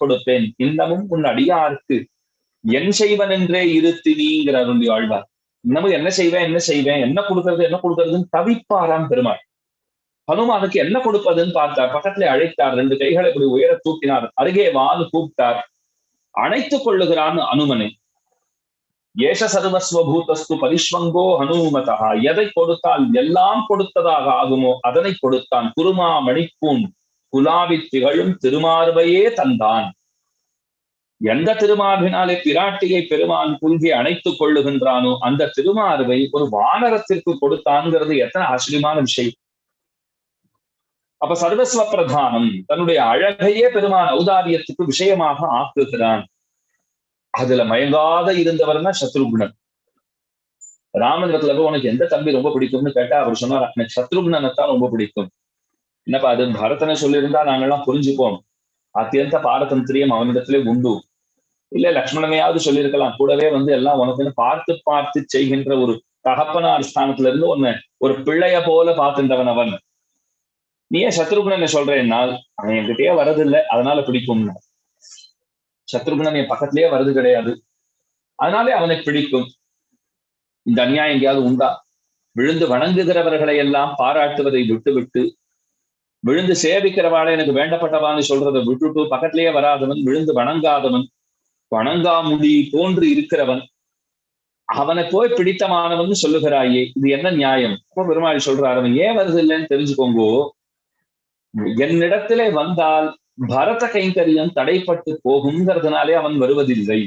கொடுப்பேன், இன்னமும் உன் அடியாருக்கு என் செய்வன் என்றே இருத்தினிங்கிற அருளி ஆழ்வார். இன்னமும் என்ன செய்வேன் என்ன கொடுக்கறதுன்னு தவிப்பாராம் பெருமாள். ஹனுமானுக்கு என்ன கொடுப்பதுன்னு பார்த்தார். பக்கத்துல அழைத்தார், 2 கைகளை இப்படி உயர தூக்கினார், அருகே வான்னு கூப்பிட்டார். அணைத்துக் கொள்ளுகிறான் அனுமனை. ஏஷ சர்வஸ்வபூதஸ்து பரிஷ்வங்கோ ஹனுமதா, எதை கொடுத்தால் எல்லாம் கொடுத்ததாக ஆகுமோ அதனை கொடுத்தான். குருமா மணிப்பூன் குலாவி திகழும் திருமார்பையே தந்தான். எந்த திருமார்பினாலே பிராட்டியை பெருமான் புல்கி அணைத்துக் கொள்ளுகின்றானோ அந்த திருமார்பை ஒரு வானரத்திற்கு கொடுத்தான்ங்கிறது எத்தனை ஆச்சரியமான விஷயம். அப்ப சர்வஸ்வ பிரதானம், தன்னுடைய அழகையே பெருமான் ஔதாரியத்துக்கு விஷயமாக ஆக்குகிறான். அதுல மயங்காத இருந்தவர்னா சத்ருகுணன். ராமனிடத்துல போய் உனக்கு எந்த தம்பி ரொம்ப பிடிக்கும்னு கேட்டா அவர் சொன்னார், எனக்கு சத்ருகுணனைத்தான் ரொம்ப பிடிக்கும். என்னப்பா அது பரதனை சொல்லியிருந்தா நாங்கள்லாம் புரிஞ்சுப்போம், அத்தியந்த பாரதந்திரியம் அவனிடத்திலே உண்டு. இல்ல லக்ஷ்மணனையாவது சொல்லியிருக்கலாம், கூடவே எல்லாம் உனக்குன்னு பார்த்து பார்த்து செய்கின்ற ஒரு தகப்பனார் ஸ்தானத்துல இருந்து ஒரு பிள்ளைய போல பார்த்துட்டவன் அவன். நீ ஏன் சத்ருகுணனை சொல்றேன்னால், அவன் என்கிட்டயே வரதில்லை அதனால பிடிக்கும்னா. சத்ருகுணன் என் பக்கத்திலேயே வருது கிடையாது, அதனாலே அவனை பிடிக்கும். இந்த அநியாயம் எங்கேயாவது உண்டா? விழுந்து வணங்குகிறவர்களை எல்லாம் பாராட்டுவதை விட்டுவிட்டு, விழுந்து சேவிக்கிறவாளை எனக்கு வேண்டப்பட்டவான்னு சொல்றதை விட்டுட்டு, பக்கத்திலேயே வராதவன், விழுந்து வணங்காதவன், வணங்காமுடி போன்று இருக்கிறவன், அவனை போய் பிடித்தமானவன் சொல்லுகிறாயே, இது என்ன நியாயம்? அப்போ பெருமாள் சொல்றார், அவன் ஏன் வருது இல்லைன்னு தெரிஞ்சுக்கோங்கோ. என்னிடத்திலே வந்தால் பரத கைங்கரியம் தடைப்பட்டு போகுங்கிறதுனாலே அவன் வருவதில்லை.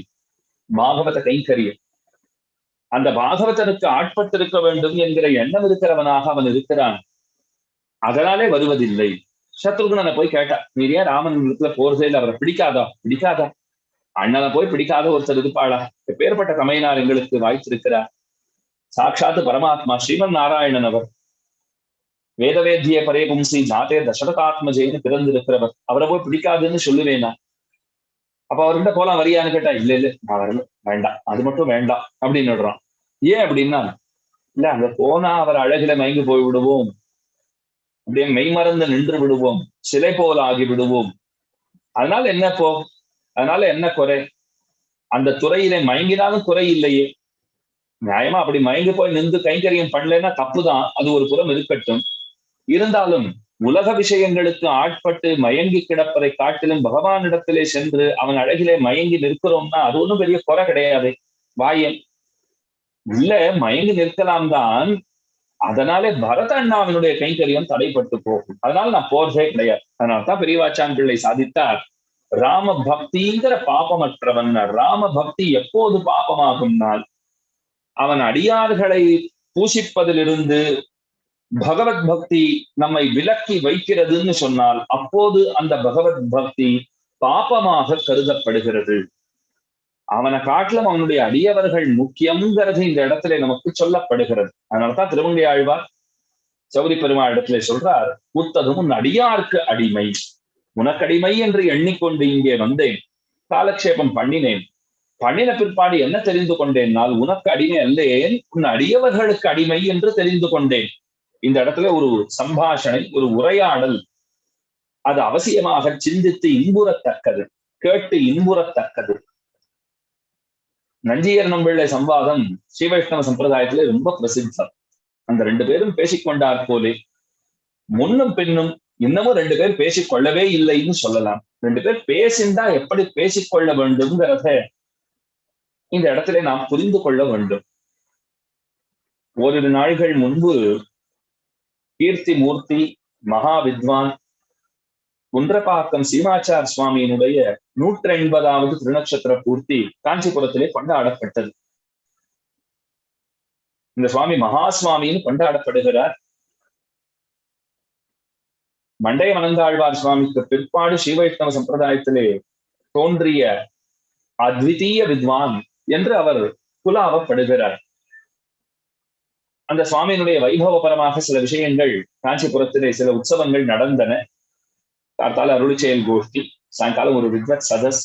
பாகவத கைங்கரியம், அந்த பாகவதனுக்கு ஆட்பட்டிருக்க வேண்டும் என்கிற எண்ணம் இருக்கிறவனாக அவன் இருக்கிறான், அதனாலே வருவதில்லை. சத்ருகுணனை போய் கேட்டா, நீ ஏன் ராமன் இடத்துல போறதே இல்லை, அவரை பிடிக்காதா? அண்ணனை போய் பிடிக்காத ஒருத்தர் இருப்பாளா? எப்பேற்பட்ட தமையனார் எங்களுக்கு வாய்த்திருக்கிறார். சாட்சாத்து பரமாத்மா ஸ்ரீமன் நாராயணன் அவர். வேதவேத்திய பரே பும்சி ஜாதே தசரதாத்மஜேன்னு பிறந்திருக்கிறவர், அவரை போய் பிடிக்காதுன்னு சொல்லுவேனா? அப்ப அவர்கிட்ட போலாம் வரியான்னு கேட்டா, இல்ல நான் வரல, வேண்டாம், அது மட்டும் வேண்டாம் அப்படின்னு. ஏன் அப்படின்னா, இல்ல அங்க போனா அவர் அழகில மயங்கி போய் விடுவோம், அப்படியே மெய்மறந்து நின்று விடுவோம், சிலை போல ஆகி விடுவோம். அதனால என்ன குறை? அந்த துறையிலே மயங்கினாலும் குறை இல்லையே. நியாயமா அப்படி மயங்கி போய் நின்று கைங்கரியம் பண்ணலன்னா தப்புதான், அது ஒரு புறம் இருக்கட்டும். இருந்தாலும் உலக விஷயங்களுக்கு ஆட்பட்டு மயங்கி கிடப்பதை காட்டிலும் பகவானிடத்திலே சென்று அவன் அழகிலே மயங்கி நிற்கிறோம்னா அது ஒன்றும் பெரிய குறை கிடையாது. வாயன் உள்ள மயங்கி நிற்கலாம் தான், அதனாலே பரத அண்ணாவினுடைய கைங்கரியம் தடைப்பட்டு போகும். அதனால நான் போறதே கிடையாது. அதனால்தான் பெரியவாச்சான் பிள்ளை சாதித்தார், ராம பக்திங்கிற பாபமற்றவன். ராம பக்தி எப்போது பாபமாகும்னால், அவன் அடியார்களை பூசிப்பதிலிருந்து பகவத் பக்தி நம்மை விலக்கி வைக்கிறதுன்னு சொன்னால் அப்போது அந்த பகவத் பக்தி பாபமாக கருதப்படுகிறது. அவனை காட்டிலும் அவனுடைய அடியவர்கள் முக்கியங்கிறது இந்த இடத்துல நமக்கு சொல்லப்படுகிறது. அதனாலதான் திருமங்கை ஆழ்வார் சௌரி பெருமாள் இடத்துல சொல்றார், புத்ததும் உன் அடியார்க்கு அடிமை, உனக்கடிமை என்று எண்ணிக்கொண்டு இங்கே வந்தேன், காலக்ஷேபம் பண்ணின பிற்பாடு என்ன தெரிந்து கொண்டேன்னால், உனக்கு அடிமை அல்லேன், உன் அடியவர்களுக்கு அடிமை என்று தெரிந்து கொண்டேன். இந்த இடத்துல ஒரு சம்பாஷணை, ஒரு உரையாடல், அது அவசியமாக சிந்தித்து இன்புறத்தக்கது, கேட்டு இன்புறத்தக்கது. நஞ்சியர் நம்பிள்ளை சம்வாதம் ஸ்ரீ வைஷ்ணவ சம்பிரதாயத்திலே ரொம்ப பிரசித்தம். அந்த 2 பேரும் பேசிக்கொண்டார் போலே, முன்னும் பின்னும் இன்னமும் 2 பேர் பேசிக்கொள்ளவே இல்லைன்னு சொல்லலாம். 2 பேர் பேசிண்டா எப்படி பேசிக்கொள்ள வேண்டும்ங்கிறத இந்த இடத்துல நாம் புரிந்து கொள்ள வேண்டும். ஓரிரு நாள்கள் முன்பு கீர்த்தி மூர்த்தி மகா வித்வான் குன்றப்பாக்கம் சீமாச்சார் சுவாமியினுடைய 180வது திருநட்சத்திர பூர்த்தி காஞ்சிபுரத்திலே கொண்டாடப்பட்டது. இந்த சுவாமி மகா சுவாமின்னு கொண்டாடப்படுகிறார். மண்டைய மனந்தாழ்வார் சுவாமிக்கு பிற்பாடு ஸ்ரீ வைஷ்ணவ சம்பிரதாயத்திலே தோன்றிய அத்விதீய வித்வான் என்று அவர் குலாவப்படுகிறார். அந்த சுவாமியினுடைய வைபவபரமாக சில விஷயங்கள் காஞ்சிபுரத்திலே சில உற்சவங்கள் நடந்தன. கார்த்தால அருளி செயல் கோஷ்டி, சாயங்காலம் ஒரு வித்வத் சதஸ்.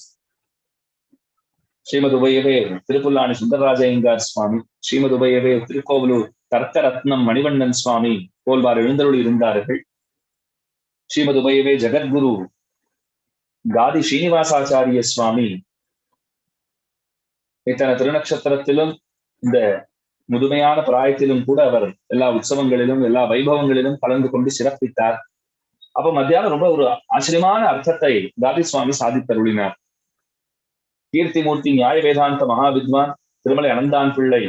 ஸ்ரீமது உபயவே திருப்புல்லாணி சுந்தரராஜயங்கார் சுவாமி, ஸ்ரீமது உபயவே திருக்கோவலூர் தர்க்கரத்னம் மணிவண்ணன் சுவாமி போல்வார் எழுந்தருளி இருந்தார்கள். ஸ்ரீமது உபயவே ஜெகத்குரு காதி ஸ்ரீனிவாசாச்சாரிய சுவாமி இத்தனை திருநட்சத்திரத்திலும் இந்த முதுமையான பிராயத்திலும் கூட அவர் எல்லா உற்சவங்களிலும் எல்லா வைபவங்களிலும் கலந்து கொண்டு சிறப்பித்தார். அப்ப மத்தியானம் ரொம்ப ஒரு ஆச்சரியமான அர்த்தத்தை தாதி சுவாமி சாதித்தருளினார். கீர்த்திமூர்த்தி நியாய வேதாந்த மகாவித்வான் திருமலை அனந்தான் பிள்ளை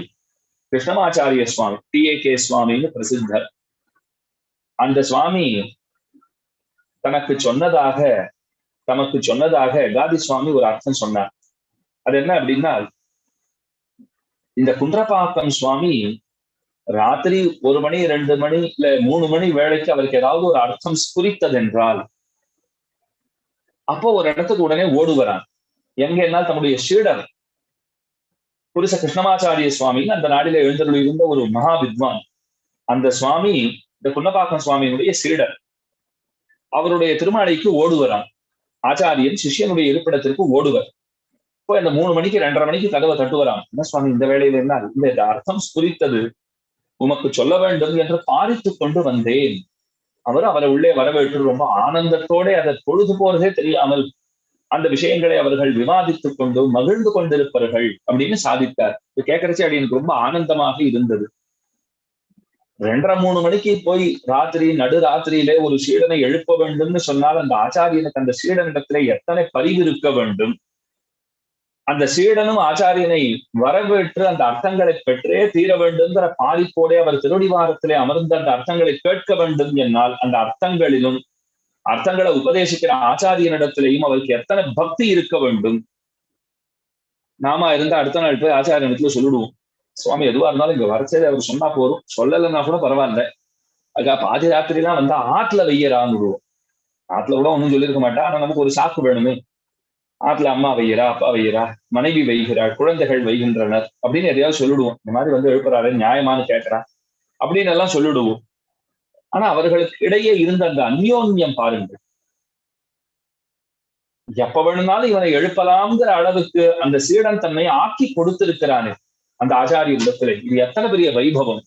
கிருஷ்ணமாச்சாரிய சுவாமி TAK சுவாமின்னு பிரசித்தர். அந்த சுவாமி தமக்கு சொன்னதாக காதி சுவாமி ஒரு அர்த்தம் சொன்னார். அது என்ன அப்படின்னா, இந்த குன்றப்பாக்கம் சுவாமி ராத்திரி 1 மணி 2 மணி இல்ல 3 மணி வேளைக்கு அவருக்கு ஏதாவது ஒரு அர்த்தம் ஸ்புரித்ததென்றால் அப்போ ஒரு இடத்துக்கு உடனே ஓடுவரான். எங்கன்னா தம்முடைய சீடர் புருஷ கிருஷ்ணமாச்சாரிய சுவாமின்னு அந்த நாடில எழுந்தருள் இருந்த ஒரு மகா வித்வான். அந்த சுவாமி இந்த குன்னப்பாக்கம் சுவாமியினுடைய சீடர். அவருடைய திருமாலைக்கு ஓடுவரான். ஆச்சாரியன் சிஷ்யனுடைய இருப்பிடத்திற்கு ஓடுவர். இப்போ இந்த 3 மணிக்கு 2:30 மணிக்கு கதவை தட்டுவரான். என்ன சுவாமி இந்த வேளையில என்ன இந்த அர்த்தம் ஸ்புரித்தது, உமக்கு சொல்ல வேண்டும் என்று பாரித்துக் கொண்டு வந்தேன். அவரை உள்ளே வரவேற்று ரொம்ப ஆனந்தத்தோட அதை பொழுது போறதே தெரியாமல் அந்த விஷயங்களை அவர்கள் விவாதித்துக் கொண்டு மகிழ்ந்து கொண்டிருப்பார்கள் அப்படின்னு சாதித்தார். இது கேட்கறச்சு அப்படி எனக்கு ரொம்ப ஆனந்தமாக இருந்தது. 2:30 மணிக்கு போய் நடு ராத்திரியிலே ஒரு சீடனை எழுப்ப வேண்டும்னு சொன்னால் அந்த ஆச்சாரியனுக்கு அந்த சீடனிடத்திலே எத்தனை பரிவு இருக்க வேண்டும். அந்த சீடனும் ஆச்சாரியனை வரவேற்று அந்த அர்த்தங்களை பெற்றே தீர வேண்டும்ங்கிற பாதிப்போட அவர் திருடிவாரத்திலே அமர்ந்து அந்த அர்த்தங்களை கேட்க வேண்டும் என்னால் அந்த அர்த்தங்களை உபதேசிக்கிற ஆச்சாரியனிடத்திலேயும் அவருக்கு எத்தனை பக்தி இருக்க வேண்டும். நாம இருந்த அடுத்த நாள் போய் ஆச்சாரியனிடத்துல சொல்லிடுவோம், சுவாமி எதுவா இருந்தாலும் இங்க வரச்சது அவர் சொன்னா போறோம், சொல்லலைன்னா கூட பரவாயில்ல, அதுக்காக பாதி ராத்திரிலாம் வந்தா ஆற்றுல வையறான்னு விடுவோம். ஆற்றுல கூட ஒன்றும் சொல்லியிருக்க மாட்டா, ஆனா நமக்கு ஒரு சாக்கு வேணுமே. ஆற்றுல அம்மா வைக்கிறா, அப்பா வைக்கிறா, மனைவி வைகிறாள், குழந்தைகள் வைகின்றனர் அப்படின்னு எதையாவது சொல்லிடுவோம். இந்த மாதிரி வந்து எழுப்புறாரு நியாயமானு கேட்கிறா அப்படின்னு எல்லாம் சொல்லிடுவோம். ஆனா அவர்களுக்கு இடையே இருந்த அந்த அந்யோன்யம் பாருங்கள். எப்ப வேணும்னாலும் இவனை எழுப்பலாம்ங்கிற அளவுக்கு அந்த சீடன் தன்னை ஆக்கி கொடுத்திருக்கிறானே அந்த ஆச்சாரிய இடத்துல. இது எத்தனை பெரிய வைபவம்.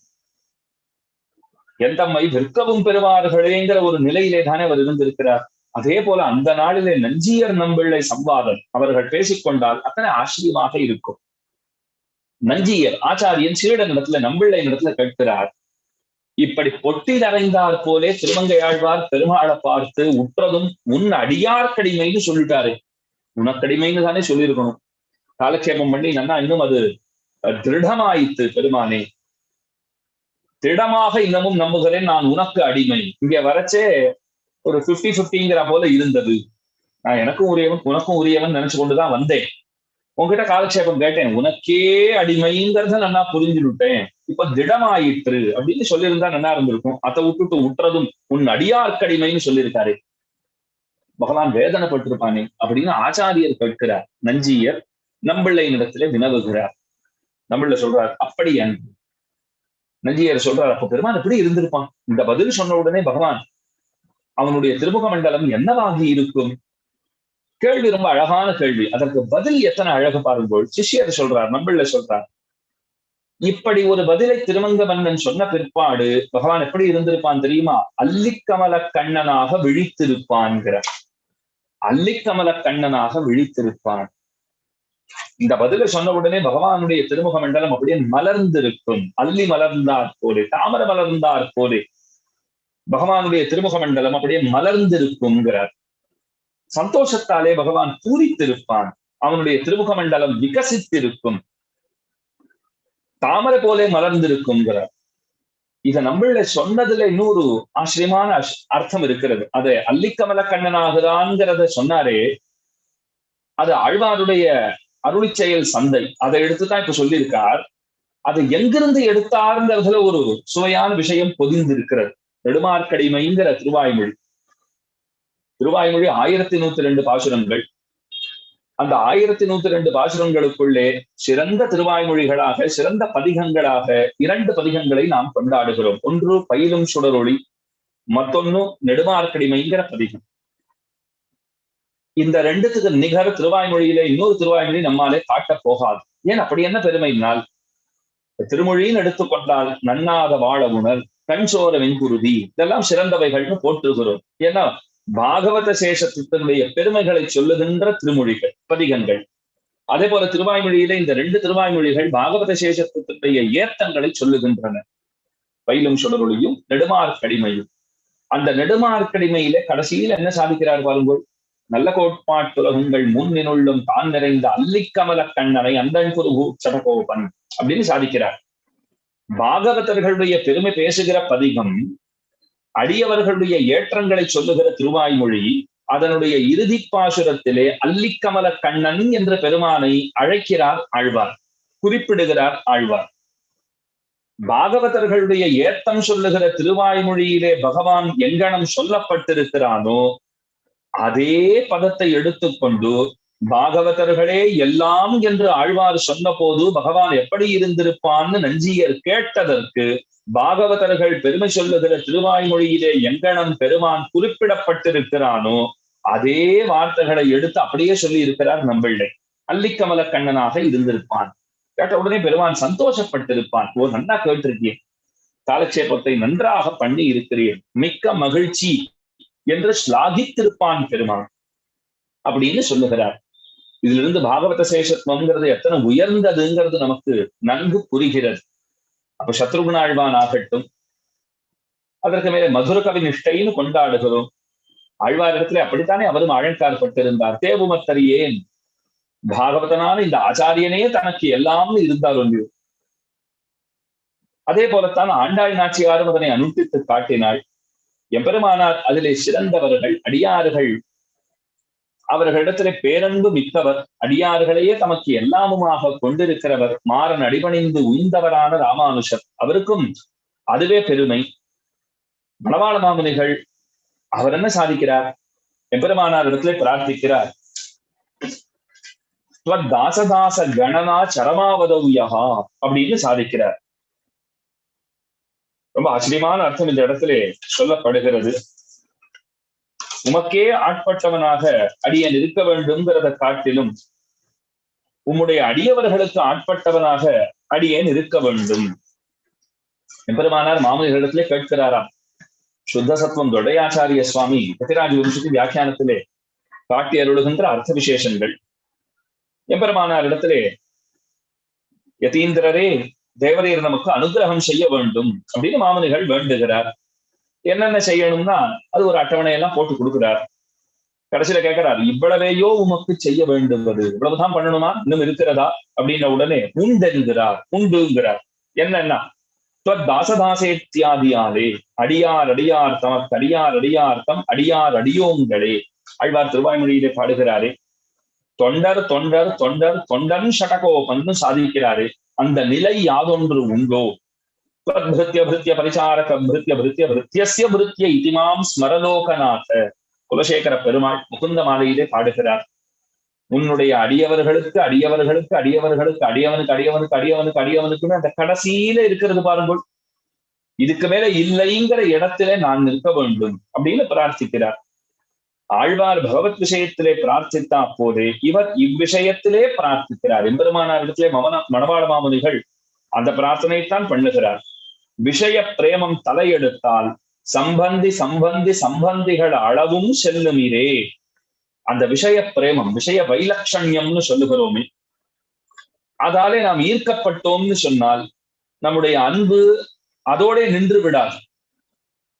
எந்தம்மை விற்கவும் பெறுவார்களேங்கிற ஒரு நிலையிலே தானே அவர் இருந்திருக்கிறார். அதே போல அந்த நாளிலே நஞ்சியர் நம்பிள்ளை சம்வாதம் அவர்கள் பேசிக்கொண்டால் அத்தனை ஆச்சரியமாக இருக்கும். நஞ்சியர் ஆச்சாரியன் சீடன் இடத்துல நம்பிள்ளை இடத்துல கேட்கிறார், இப்படி பொட்டி நிறைந்தார் போலே திருமங்கையாழ்வார் பெருமாளை பார்த்து உற்றதும் உன் அடியார்க்கடிமைன்னு சொல்லிட்டாரு. உனக்கடிமைன்னு தானே சொல்லியிருக்கணும். காலக்ஷேபம் பண்ணி நன்னா இன்னும் அது திருடமாயித்து பெருமானே, திடமாக இன்னமும் நம்புகிறேன் நான் உனக்கு அடிமை. இங்க வரச்சே ஒரு 50-50ங்கிற போல இருந்தது. நான் எனக்கும் உரியவன் உனக்கும் உரியவன் நினைச்சு கொண்டுதான் வந்தேன். உங்ககிட்ட காலக்ஷேபம் கேட்டேன், உனக்கே அடிமைங்கிறத நல்லா புரிஞ்சுட்டேன். இப்ப திடமாயிற்று அப்படின்னு சொல்லியிருந்தா நல்லா இருந்திருக்கும். அதை விட்டுட்டு உற்றதும் உன் அடியார்க்கடிமைன்னு சொல்லியிருக்காரு. பகவான் வேதனைப்பட்டிருப்பானே அப்படின்னு ஆச்சாரியர் கேட்கிறார். நஞ்சியர் நம்பிள்ளை இடத்திலே வினவுகிறார். நம்பிள்ள சொல்றார், அப்படி அன்று. நஞ்சியர் சொல்றார், அப்ப பெருமான் எப்படி இருந்திருப்பான்? இந்த பதில் சொன்ன உடனே பகவான் அவனுடைய திருமுக மண்டலம் என்னவாகி இருக்கும்? கேள்வி ரொம்ப அழகான கேள்வி. அதற்கு பதில் எத்தனை அழகு பாருங்கள். சிஷ்யர் சொல்றார், நம்பிள்ள சொல்றார், இப்படி ஒரு பதிலை திருமங்க மன்னன் சொன்ன பிற்பாடு பகவான் எப்படி இருந்திருப்பான் தெரியுமா? அல்லிக்கமல கண்ணனாக விழித்திருப்பான்கிற. அல்லிக்கமல கண்ணனாக விழித்திருப்பான். இந்த பதிலை சொன்ன உடனே பகவானுடைய திருமுக மண்டலம் அப்படியே மலர்ந்திருக்கும். அல்லி மலர்ந்தார் போலே, தாமரை மலர்ந்தார் போலே பகவானுடைய திருமுக மண்டலம் அப்படியே மலர்ந்திருக்கும்ங்கிறார். சந்தோஷத்தாலே பகவான் பூரித்திருப்பான். அவனுடைய திருமுக மண்டலம் விகசித்திருக்கும், தாமரை போலே மலர்ந்திருக்கும்ங்கிறார். இத நம்மள சொன்னதுல இன்னொரு ஆச்சரியமான அர்த்தம் இருக்கிறது. அது அல்லிக்கமல கண்ணனாகிறான்ங்கிறத சொன்னாரே, அது ஆழ்வாருடைய அருளி செயல் சந்தை. அதை எடுத்துதான் இப்ப சொல்லியிருக்கார். அது எங்கிருந்து எடுத்தாருங்கிறதுல ஒரு சுவையான விஷயம் பொதிந்திருக்கிறது. நெடுமார்க்கடிமைங்கிற திருவாய்மொழி. திருவாய்மொழி 1102 பாசுரங்கள். அந்த 1102 பாசுரங்களுக்குள்ளே சிறந்த திருவாய்மொழிகளாக, சிறந்த பதிகங்களாக 2 பதிகங்களை நாம் கொண்டாடுகிறோம். ஒன்று பயிலும் சுடரொளி, மற்றொன்னு நெடுமார்க்கடிமைங்கிற பதிகம். இந்த 2த்துக்கு நிகர திருவாய்மொழியிலே இன்னொரு திருவாய்மொழி நம்மாலே காட்டப் போகாது. ஏன் அப்படி என்ன பெருமைனால், திருமொழின்னு எடுத்துக்கொண்டால் நன்னாத வாழ உணர், கண் சோர வெண்குருதி, இதெல்லாம் சிறந்தவைகள்னு போற்றுகிறோம். ஏன்னா பாகவத சேஷத்தினுடைய பெருமைகளை சொல்லுகின்ற திருமொழிகள், பதிகங்கள். அதே போல திருவாய்மொழியில இந்த 2 திருவாய்மொழிகள் பாகவத சேஷத்துடைய ஏத்தங்களை சொல்லுகின்றன. பயிலும் சுடரொளியும் நெடுமார்க்கடிமையும். அந்த நெடுமார்க்கடிமையில கடைசியில் என்ன சாதிக்கிறார் பாருங்கள். நல்ல கோட்பாட்டுலகங்கள் முன்னினுள்ளும் தான் நிறைந்த அல்லிக்கமல கண்ணனை அந்தன் குரு சடகோபன் அப்படின்னு சாதிக்கிறார். பாகவதர்களுடைய பெருமை பேசுகிற பதிகம், அடியவர்களுடைய ஏற்றங்களை சொல்லுகிற திருவாய்மொழி, அதனுடைய இறுதி பாசுரத்திலே அல்லிக்கமல கண்ணன் என்ற பெருமானை அழைக்கிறார் ஆழ்வார், குறிப்பிடுகிறார் ஆழ்வார். பாகவதர்களுடைய ஏத்தம் சொல்லுகிற திருவாய்மொழியிலே பகவான் எங்கனம் சொல்லப்பட்டிருக்கிறானோ அதே பதத்தை எடுத்துக்கொண்டு பாகவதர்களே எல்லாம் என்று ஆழ்வார் சொன்ன போது பகவான் எப்படி இருந்திருப்பான்னு நஞ்சியர் கேட்டதற்கு பாகவதர்கள் பெருமை சொல்லுகிற திருவாய்மொழியிலே எங்கனம் பெருமான் குறிப்பிடப்பட்டிருக்கிறானோ அதே வார்த்தைகளை எடுத்து அப்படியே சொல்லி இருக்கிறார் நம்பிள்ளை. அல்லிக்கமல கண்ணனாக இருந்திருப்பான். கேட்ட உடனே பெருமான் சந்தோஷப்பட்டிருப்பான். ஓ, நன்னா கேட்டிருக்கேன், காலக்ஷேபத்தை நன்றாக பண்ணி இருக்கிறேன், மிக்க மகிழ்ச்சி என்று ஸ்லாகித்திருப்பான் பெருமான் அப்படின்னு சொல்லுகிறார். இதுல இருந்து பாகவத சேஷத்துவம்ங்கிறது எத்தனை உயர்ந்ததுங்கிறது நமக்கு நன்கு புரிகிறது. அப்ப சத்ருகுணாழ்வான் ஆகட்டும், அதற்கு மேலே மதுர கவி நிஷ்டைன்னு கொண்டாடுகிறோம். ஆழ்வாரிடத்துல அப்படித்தானே அவரும் அழங்காற்பட்டிருந்தார். தேவுமத்தறியேன், பாகவதனான இந்த ஆச்சாரியனே தனக்கு எல்லாம்னு இருந்தார் ஒன்று. அதே போலத்தான் ஆண்டாள் நாச்சியாரும் அதனை அனுஷ்டித்து காட்டினாள். எம்பெருமானார் அதிலே சிறந்தவர்கள், அடியார்கள் அவர்களிடத்திலே பேரன்பு மிக்கவர், அடியார்களையே தமக்கு எல்லாமுமாக கொண்டிருக்கிறவர், மாறன் அடிபணிந்து உய்ந்தவரான ராமானுஷர், அவருக்கும் அதுவே பெருமை. மணவாள மாமுனிகள் அவர் என்ன சாதிக்கிறார்? எம்பெருமானார் இடத்திலே பிரார்த்திக்கிறார், தாசதாச கணனா சரமாவதவ்யஹா அப்படின்னு சாதிக்கிறார். ரொம்ப ஆச்சரியமான அர்த்தம் இந்த இடத்திலே சொல்லப்படுகிறது. உமக்கே ஆட்பட்டவனாக அடியன் இருக்க வேண்டும்ங்கிறத காட்டிலும் உம்முடைய அடியவர்களுக்கு ஆட்பட்டவனாக அடியேன் இருக்க வேண்டும். எம்பெருமானார் மாமுனிகளிடத்திலே கேட்கிறாராம். சுத்த சத்வம் தொடையாச்சாரிய சுவாமி கதிராஜ வம்சத்து வியாக்கியானத்திலே காட்டி அருளுகின்ற அர்த்த விசேஷங்கள். எம்பெருமானார் இடத்திலே, யதீந்திரரே, தேவரீர் நமக்கு அனுகிரகம் செய்ய வேண்டும் அப்படின்னு மாமுனிகள் வேண்டுகிறார். என்னென்ன செய்யணும்னா அது ஒரு அட்டவணையெல்லாம் போட்டு கொடுக்கிறார். கடைசியில கேட்கிறார், இவ்வளவையோ உமக்கு செய்ய வேண்டுவது, இவ்வளவுதான் பண்ணணுமா, இன்னும் இருக்கிறதா அப்படின்ன உடனே உண்டென்கிறார், உண்டுங்கிறார். என்னன்னா தாசதாசேத்தியாதியாலே, அடியார் அடியார் தமக்கு அடியார் அடியார்த்தம் அடியார் அடியோங்களே. ஆழ்வார் திருவாய்மொழியிலே பாடுகிறாரே, தொண்டர் தொண்டர் தொண்டர் தொண்டன் ஷடகோபன்னு சாதிக்கிறாரே, அந்த நிலை யாதொன்று உண்டோ? பிருத்திய பிருத்திய பரிசாரக பிருத்திய பிருத்திய பிருத்தியஸ்ய பிருத்திய இதிமாம் ஸ்மரலோகநாத. குலசேகர பெருமாள் முகுந்த மாலையிலே பாடுகிறார், உன்னுடைய அடியவர்களுக்கு அடியவர்களுக்கு அடியவர்களுக்கு அடியவனுக்கு அடியவனுக்கு அடியவனுக்கு அடியவனுக்குன்னு அந்த கடைசியில இருக்கிறது பாருங்கள். இதுக்கு மேல இல்லைங்கிற இடத்திலே நான் நிற்க வேண்டும் அப்படின்னு பிரார்த்திக்கிறார். ஆழ்வார் பகவத் விஷயத்திலே பிரார்த்தித்தா போதே இவர் இவ்விஷயத்திலே பிரார்த்திக்கிறார். எம்பெருமானார் இடத்திலே மணவாள மாமுனிகள் அந்த பிரார்த்தனைத்தான் பண்ணுகிறார். விஷய பிரேமம் தலையெடுத்தால் சம்பந்தி சம்பந்தி சம்பந்திகள் அளவும் செல்லுமிரே. அந்த விஷய பிரேமம், விஷய வைலட்சண்யம்னு சொல்லுகிறோமே, அதாலே நாம் ஈர்க்கப்பட்டோம்னு சொன்னால் நம்முடைய அன்பு அதோட நின்று விடாது.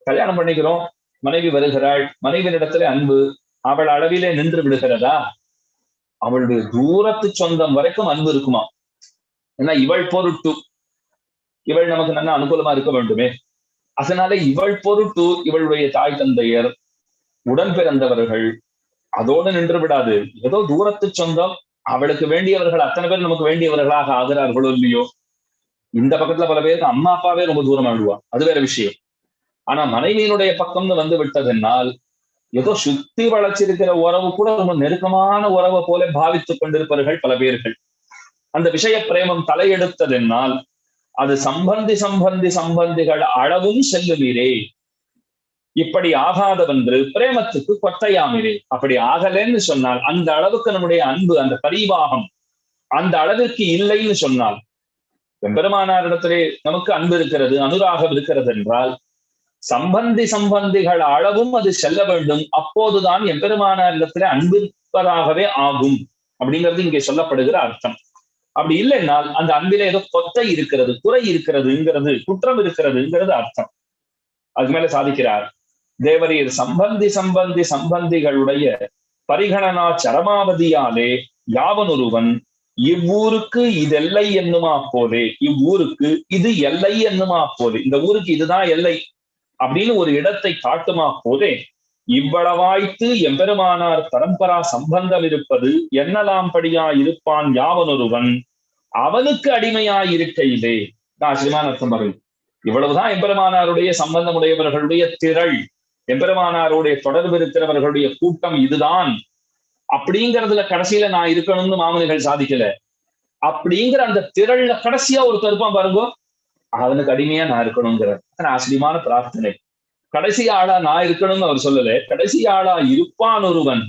கல்யாணம் பண்ணிக்கிறோம், மனைவி வருகிறாள், மனைவியிடத்திலே அன்பு அவள் அளவிலே நின்று விடுகிறதா? அவளுடைய தூரத்து சொந்தம் வரைக்கும் அன்பு இருக்குமா? ஏன்னா இவள் பொருட்டு, இவள் நமக்கு நல்ல அனுகூலமா இருக்க வேண்டுமே, அதனால இவள் பொருட்டு இவளுடைய தாய் தந்தையர் உடன் பிறந்தவர்கள் அதோடு நின்று விடாது. ஏதோ தூரத்து சொந்தம், அவளுக்கு வேண்டியவர்கள் அத்தனை பேர் நமக்கு வேண்டியவர்களாக ஆகிறார்களோ இல்லையோ. இந்த பக்கத்துல பல பேருக்கு அம்மா அப்பாவே ரொம்ப தூரம் ஆடுவா, அது வேற விஷயம். ஆனா மனைவியினுடைய பக்கம்னு வந்து விட்டதென்னால் ஏதோ சுத்தி வளைச்சிருக்கிற உறவு கூட ரொம்ப நெருக்கமான உறவை போல பாவித்துக் கொண்டிருப்பார்கள் பல பேர்கள். அந்த விஷய பிரேமம் தலையெடுத்ததென்னால் அது சம்பந்தி சம்பந்தி சம்பந்திகள் அளவும் செல்லுவீரே. இப்படி ஆகாதவென்று பிரேமத்துக்கு கொத்தையாமிரே. அப்படி ஆகலன்னு சொன்னால், அந்த அளவுக்கு நம்முடைய அன்பு, அந்த பரிவாகம் அந்த அளவிற்கு இல்லைன்னு சொன்னால், எம்பெருமானாரிடத்திலே நமக்கு அன்பு இருக்கிறது, அனுராகம் இருக்கிறது என்றால் சம்பந்தி சம்பந்திகள் அளவும் அது செல்ல வேண்டும். அப்போதுதான் எம்பெருமானாரிடத்திலே அன்பிற்பதாகவே ஆகும் அப்படிங்கிறது இங்கே சொல்லப்படுகிற அர்த்தம். அப்படி இல்லைன்னால் அந்த அன்பிலே ஏதோ கொத்தை இருக்கிறது, குறை இருக்கிறதுங்கிறது, குற்றம் இருக்கிறதுங்கிறது அர்த்தம். அதுக்கு மேல சாதிக்கிறார், தேவரீர் சம்பந்திகளுடைய பரிகணனா சரமாவதியாலே யாவனொருவன் இவ்வூருக்கு இது எல்லை என்னுமா போலே, இவ்வூருக்கு இது எல்லை என்னுமா போலே, இந்த ஊருக்கு இதுதான் எல்லை அப்படின்னு ஒரு இடத்தை காட்டுமா போதே, இவ்வளவாய்த்து எம்பெருமானார் பரம்பரா சம்பந்தம் இருப்பது என்னலாம் படியா இருப்பான் யாவனொருவன் அவனுக்கு அடிமையாய் இருக்கையிலே. ஆச்சரியமான அர்த்தம் வரும். இவ்வளவுதான் எம்பெருமானாருடைய சம்பந்தமுடையவர்களுடைய திரள், எம்பெருமானாருடைய தொடர்பு இருக்கிறவர்களுடைய கூட்டம் இதுதான் அப்படிங்கிறதுல கடைசியில நான் இருக்கணும்னு மாமுனிகள் சாதிக்கல. அப்படிங்கிற அந்த திரள்ல கடைசியா ஒரு தருப்பம் பாருங்க, அவனுக்கு அடிமையா நான் இருக்கணுங்கிற ஆச்சரியமான பிரார்த்தனை. கடைசி ஆளா நான் இருக்கணும்னு அவர் சொல்லல, கடைசி ஆளா இருப்பான் ஒருவன்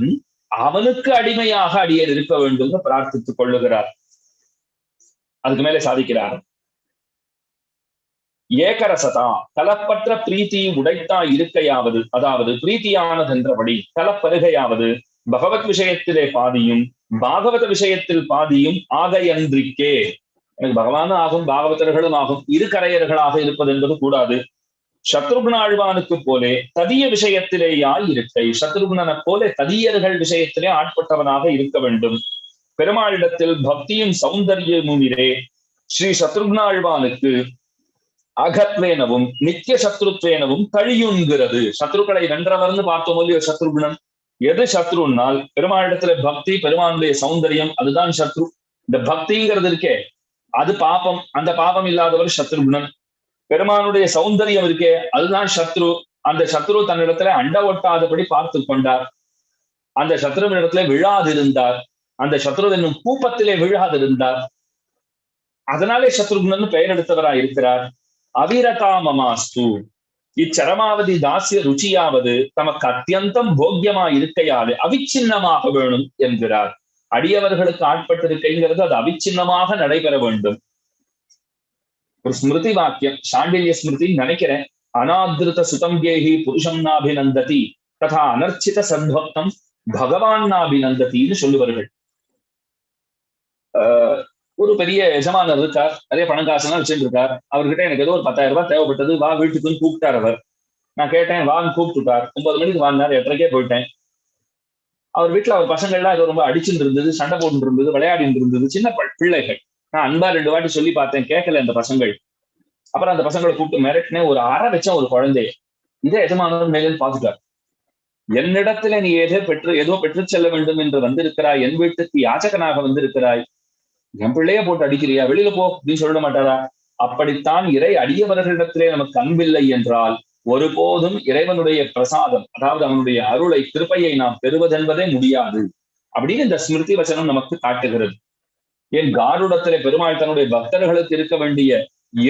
அவனுக்கு அடிமையாக அடியர் இருக்க வேண்டும் பிரார்த்தித்துக் கொள்ளுகிறார். அதுக்கு மேலே சாதிக்கிறார், ஏகரசதா கலப்பற்ற பிரீத்தி உடைத்தா இருக்கையாவது, அதாவது பிரீத்தியானதென்றபடி கலப்பருகையாவது பகவத் விஷயத்திலே பாதியும் பாகவத விஷயத்தில் பாதியும் ஆகையன்றிக்கே. எனக்கு பகவானும் ஆகும் பாகவதர்களும் ஆகும், இரு கரையர்களாக இருப்பது என்பது கூடாது. சத்ருக்ன ஆழ்வானுக்கு போலே ததிய விஷயத்திலேயாய் இருக்கை, சத்ருக்னனை போலே ததியர்கள் விஷயத்திலே ஆட்பட்டவனாக இருக்க வேண்டும். பெருமாளிடத்தில் பக்தியும் சௌந்தர்யமும் இரே ஸ்ரீ சத்ருக்ன ஆழ்வானுக்கு அகத்வேனவும் நித்திய சத்ருத்வேனவும் கழியுங்கிறது. சத்ருக்களை வென்றவர்னு பார்த்தோம் இல்லையோ சத்ருகுணன். எது சத்ருனால் பெருமாளிடத்துல பக்தி, பெருமானுடைய சௌந்தரியம், அதுதான் சத்ரு. இந்த பக்திங்கிறது இருக்கே அது பாபம், அந்த பாபம் இல்லாதவர் சத்ருகுணன். பெருமானுடைய சௌந்தரியம் இருக்கே அதுதான் சத்ரு. அந்த சத்ரு தன்னிடத்துல அண்ட ஒட்டாதபடி பார்த்து கொண்டார், அந்த சத்ருவின் இடத்துல விழாதிருந்தார், அந்த சத்ரு என்னும் கூப்பத்திலே விழாதிருந்தார். அதனாலே சத்ருகுணன் பெயர் எடுத்தவராய் இருக்கிறார். அவிரகாமமாஸ்து இச்சரமாவதி தாசிய ருச்சியாவது தமக்கு அத்தியந்தம் போக்கியமா இருக்கையாலே அவிச்சின்னமாக வேணும் என்கிறார். அடியவர்களுக்கு ஆட்பட்டிருக்கைங்கிறது அது அவிச்சின்னமாக நடைபெற வேண்டும். ஒரு ஸ்மிருதி வாக்கியம், சாண்டில்ய ஸ்மிருதி நினைக்கிறேன், அனாதிருத சுதம் கேஹி புருஷம் நாபிநந்ததி ததா அனர்ச்சித சத்வக்தம் பகவான் நாபிநந்தத்தின்னு சொல்லுவார்கள். ஒரு பெரிய எஜமானர் இருக்கார், நிறைய பணம் காசுலாம் வச்சுட்டு இருக்கார். அவர்கிட்ட எனக்கு ஏதோ ஒரு 10,000 ரூபாய் தேவைப்பட்டது, வா வீட்டுக்குன்னு கூப்பிட்டார் அவர். நான் கேட்டேன், வான்னு கூப்பிட்டுட்டார். 9 மணிக்கு வாங்கினார், 8:30 போயிட்டேன். அவர் வீட்டுல அவர் பசங்கள்லாம் ஏதோ ரொம்ப அடிச்சுட்டு இருந்தது, சண்டை போட்டு இருந்தது, விளையாடிட்டு இருந்தது, சின்ன பிள்ளைகள். நான் அன்பா 2 வாட்டி சொல்லி பார்த்தேன், கேட்கல அந்த பசங்கள். அப்புறம் அந்த பசங்களை கூப்பிட்டு மிரட்டினேன், ஒரு அரை வச்ச ஒரு குழந்தைய. இதே எஜமானர் மேலே பார்த்துட்டார். என்னிடத்துல நீ ஏதோ பெற்று செல்ல வேண்டும் என்று வந்திருக்கிறாய், என் வீட்டுக்கு யாச்சகனாக வந்திருக்கிறாய், என் பிள்ளைய போட்டு அடிக்கிறியா, வெளியில போ அப்படின்னு சொல்ல மாட்டாரா? அப்படித்தான் இறை அடியவர்களிடத்திலே நமக்கு அன்பில்லை என்றால் ஒருபோதும் இறைவனுடைய பிரசாதம், அதாவது அவனுடைய அருளை, கிருபையை நாம் பெறுவதென்பதே முடியாது அப்படின்னு இந்த ஸ்மிருதி வசனம் நமக்கு காட்டுகிறது. என் காருடத்திலே பெருமாள் தன்னுடைய பக்தர்களுக்கு இருக்க வேண்டிய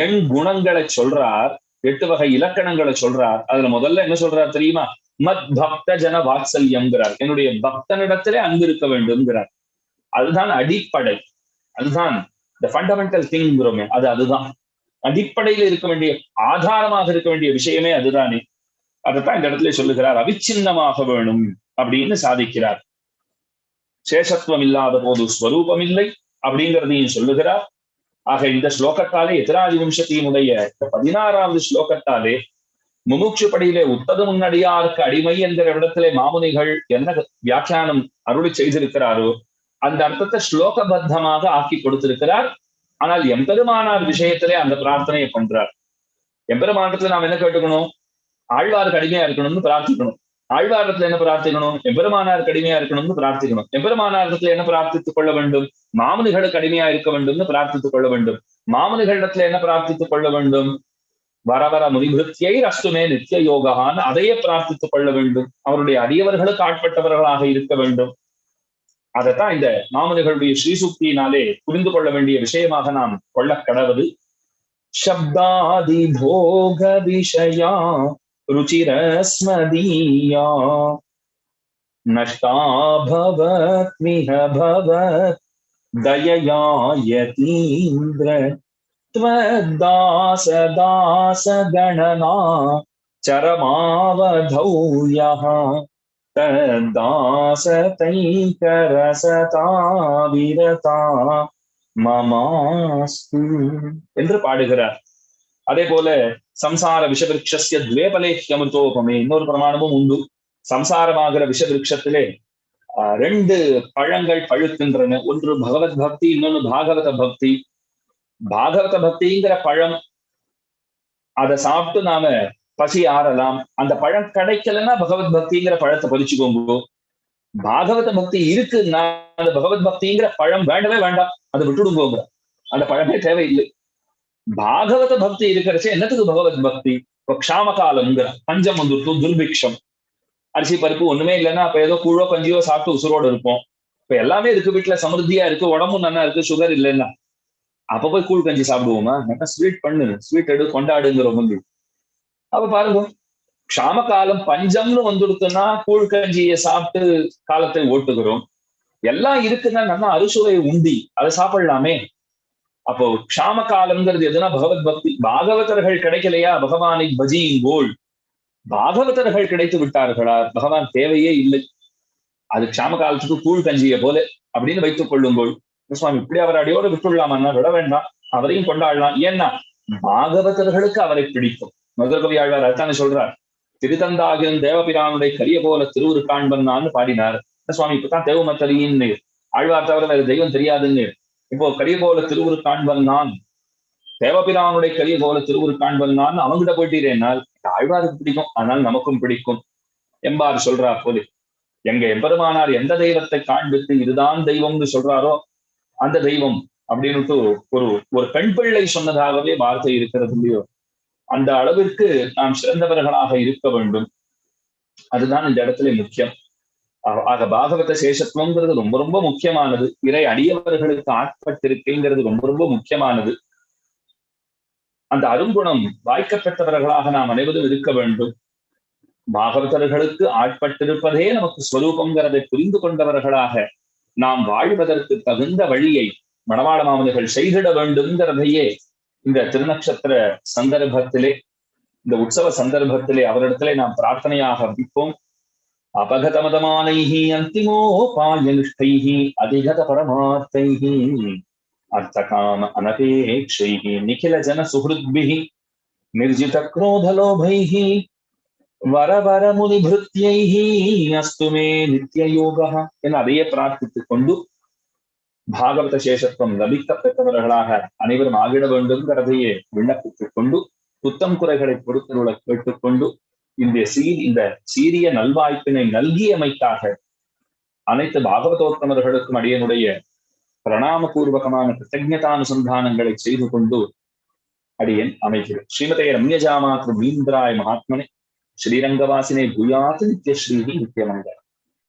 எண் குணங்களை சொல்றார், 8 வகை இலக்கணங்களை சொல்றார். அதுல முதல்ல என்ன சொல்றார் தெரியுமா? மத் பக்த ஜன வாத்சல்யம்ங்கிறார். என்னுடைய பக்தனிடத்திலே அன்பு இருக்க வேண்டும்ங்கிறார். அதுதான் அடிப்படை, அதுதான் இந்த ஃபண்டமெண்டல் திங்கிறோமே, அதுதான் அடிப்படையில் இருக்க வேண்டிய, ஆதாரமாக இருக்க வேண்டிய விஷயமே அதுதானே. அதைத்தான் இந்த இடத்துல சொல்லுகிறார், அவிச்சின்னமாக வேணும் அப்படின்னு சாதிக்கிறார். சேஷத்துவம் இல்லாத போது ஸ்வரூபம் இல்லை அப்படிங்கிறதையும் சொல்லுகிறார். ஆக இந்த ஸ்லோகத்தாலே எதிராஜி வம்சத்தினுடைய 16வது ஸ்லோகத்தாலே முமுட்சு படியிலே உத்தது முன்னடியாருக்கு அடிமை என்கிற இடத்திலே மாமுனிகள் என்ன வியாக்கியானம் அருளி செய்திருக்கிறாரோ அந்த அர்த்தத்தை ஸ்லோகபத்தமாக ஆக்கி கொடுத்திருக்கிறார். ஆனால் எம்பெருமானார் விஷயத்திலே அந்த பிரார்த்தனையை பண்றார். எம்பெருமானத்துல நாம் என்ன கேட்டுக்கணும்? ஆழ்வாருக்கு அடிமையா இருக்கணும்னு பிரார்த்திக்கணும். ஆழ்வாரத்துல என்ன பிரார்த்திக்கணும்? எம்பெருமானாருக்கு அடிமையா இருக்கணும்னு பிரார்த்திக்கணும். எம்பெருமானாரத்துல என்ன பிரார்த்தித்துக் கொள்ள வேண்டும்? மாமுனிகளுக்கு அடிமையா இருக்க வேண்டும்னு பிரார்த்தித்துக் கொள்ள வேண்டும். மாமுனிகளிடத்துல என்ன பிரார்த்தித்துக் கொள்ள வேண்டும்? வரவர முனிபிருத்தியை ரஸ்துமே நித்திய யோகான்னு அதையே பிரார்த்தித்துக் கொள்ள வேண்டும். அவருடைய அடியவர்களுக்கு ஆட்பட்டவர்களாக இருக்க வேண்டும். அதைத்தான் இந்த மாமுனிகளுடைய ஸ்ரீசுக்தியினாலே புரிந்து கொள்ள வேண்டிய விஷயமாக நாம் கொள்ள கடவது. சப்தாதி போக விஷயா ருச்சிரஸ்மதீயா நஷ்டா பவத் மிஹ பவத் தயயா யதீந்திர த்வதாஸ தாஸ கணனா சரமாவதௌ யஹ ததாசதைகரசதா விரதா மமாஸ்து என்று பாடுகிறார். அதே போல சம்சார விஷவிருட்சஸ்ய துவேபலேஹ்யமிருதோபமே இன்னொரு பிரமாணமும் உண்டு. சம்சாரமாகிற விஷவிருட்சத்திலே ரெண்டு பழங்கள் பழுக்கின்றன. ஒன்று பகவத் பக்தி, இன்னொன்னு பாகவத பக்தி. பாகவத பக்திங்கிற பழம், அதை சாப்பிட்டு நாம பசி ஆறலாம். அந்த பழம் கிடைக்கலன்னா பகவத் பக்திங்கிற பழத்தை பறிச்சுக்கோங்க. பாகவத பக்தி இருக்குன்னா அந்த பகவத் பக்திங்கிற பழம் வேண்டவே வேண்டாம், அதை விட்டுடுங்க. அந்த பழமே தேவையில்லை. பாகவத பக்தி இருக்கிறச்சே என்னத்துக்கு பகவத் பக்தி? இப்போ க்ஷாம காலம்ங்கிற பஞ்சம் வந்துட்டு, துர்பிக்ஷம், அரிசி பருப்பு ஒண்ணுமே இல்லைன்னா அப்ப ஏதோ கூழோ கஞ்சியோ சாப்பிட்டு உசுரோடு இருப்போம். இப்ப எல்லாமே இருக்கு, வீட்டுல சமிருத்தியா இருக்கு, உடம்பும் நல்லா இருக்கு, சுகர் இல்லைன்னா அப்ப போய் கூழ் கஞ்சி சாப்பிடுவோமா? நல்லா ஸ்வீட் பண்ணு, ஸ்வீட் எடு, கொண்டாடுங்கிற முந்தி. அப்ப பாருங்க, க்ஷாம காலம் பஞ்சம்னு வந்துடுத்துன்னா கூழ் கஞ்சியை சாப்பிட்டு காலத்தை ஓட்டுகிறோம். எல்லாம் இருக்குன்னா நல்லா அறுசுவை உண்டி அதை சாப்பிடலாமே. அப்போ க்ஷாம காலம்ங்கிறது எதுனா பகவத் பக்தி. பாகவதர்கள் கிடைக்கலையா பகவானை பஜியுங்கோள். பாகவதர்கள் கிடைத்து விட்டார்களா பகவான் தேவையே இல்லை. அது க்ஷாம காலத்துக்கு கூழ் கஞ்சிய போல அப்படின்னு வைத்துக் கொள்ளுங்கோள். சுவாமி இப்படி அவர் அடியோடு விட்டுள்ளாமன்னா விட வேண்டாம், அவரையும் கொண்டாடலாம். ஏன்னா பாகவதர்களுக்கு அவரை பிடிக்கும். முதற்கவி ஆழ்வார் அதுதானே சொல்றார். திருத்தந்தாகின் தேவபிரானுடைய கரிய போல திருவுரு காண்பன்னான்னு பாடினார். சுவாமி இப்பதான் தேவமத்தலின்னு ஆழ்வார் தவிர வேற தெய்வம் தெரியாதுன்னு. இப்போ கரிய போல திருவுரு காண்பன் நான், தேவபிரானுடைய கரிய போல திருவுரு காண்பன் நான் அவங்கிட்ட போயிட்டீரேனால் ஆழ்வாருக்கு பிடிக்கும், ஆனால் நமக்கும் பிடிக்கும் எம்பார் சொல்றா போது. எங்க எம்பெருமானார் எந்த தெய்வத்தை காண்பித்து இதுதான் தெய்வம்னு சொல்றாரோ அந்த தெய்வம் அப்படின்னுட்டு ஒரு ஒரு பெண் பிள்ளை சொன்னதாகவே வார்த்தை இருக்கிறது இல்லையோ, அந்த அளவிற்கு நாம் சிறந்தவர்களாக இருக்க வேண்டும். அதுதான் இந்த இடத்துல முக்கியம். ஆக பாகவத சேஷத்துவங்கிறது ரொம்ப ரொம்ப முக்கியமானது. இறை அடியவர்களுக்கு ஆட்பட்டிருக்கைங்கிறது ரொம்ப ரொம்ப முக்கியமானது. அந்த அருங்குணம் வாய்க்கப்பெற்றவர்களாக நாம் அனைவரும் இருக்க வேண்டும். பாகவதர்களுக்கு ஆட்பட்டிருப்பதே நமக்கு ஸ்வரூபங்கிறதை புரிந்து கொண்டவர்களாக நாம் வாழ்வதற்கு தகுந்த வழியை மணவாள மாமனிகள் செய்திட வேண்டும்ங்கிறதையே இந்த திருநக்ஷத்திர சந்தர்ப்பத்திலே, இந்த உற்சவ சந்தர்ப்பத்திலே அவரிடத்திலே நாம் பிரார்த்தனையாக வைப்போம். அபகதமதமானைஹி அந்திமோபாயனிஷ்டைஹி அதிகத பரமார்த்தைஹி அர்த்தகாம அனபேக்ஷைஹி நிகில ஜன சுஹృத்பிஹி நிர்ஜித க்ரோதலோபைஹி வரவர முனிபிருத்யைஹி அஸ்துமே நித்ய யோகா என அதையே பிரார்த்தித்துக் கொண்டு பாகவத சேஷத்துவம் லபிக்க பெற்றவர்களாக அனைவரும் ஆகிட வேண்டும்ங்கிறதையே விண்ணப்பித்துக் கொண்டு புத்தம் குறைகளை பொறுத்தருள கேட்டுக்கொண்டு இந்த சீரிய நல்வாய்ப்பினை நல்கியமைக்காக அனைத்து பாகவதோத்தமர்களுக்கும் அடியனுடைய பிரணாமபூர்வகமான கிருத்தஜதானுசந்தானங்களை செய்து கொண்டு அடியன் அமைகிறேன். ஸ்ரீமதே ரம்யஜாமாத்ரு மீந்திராய மகாத்மனே ஸ்ரீரங்கவாசினே பூயாத் நித்யஸ்ரீ நித்யமங்கலம்.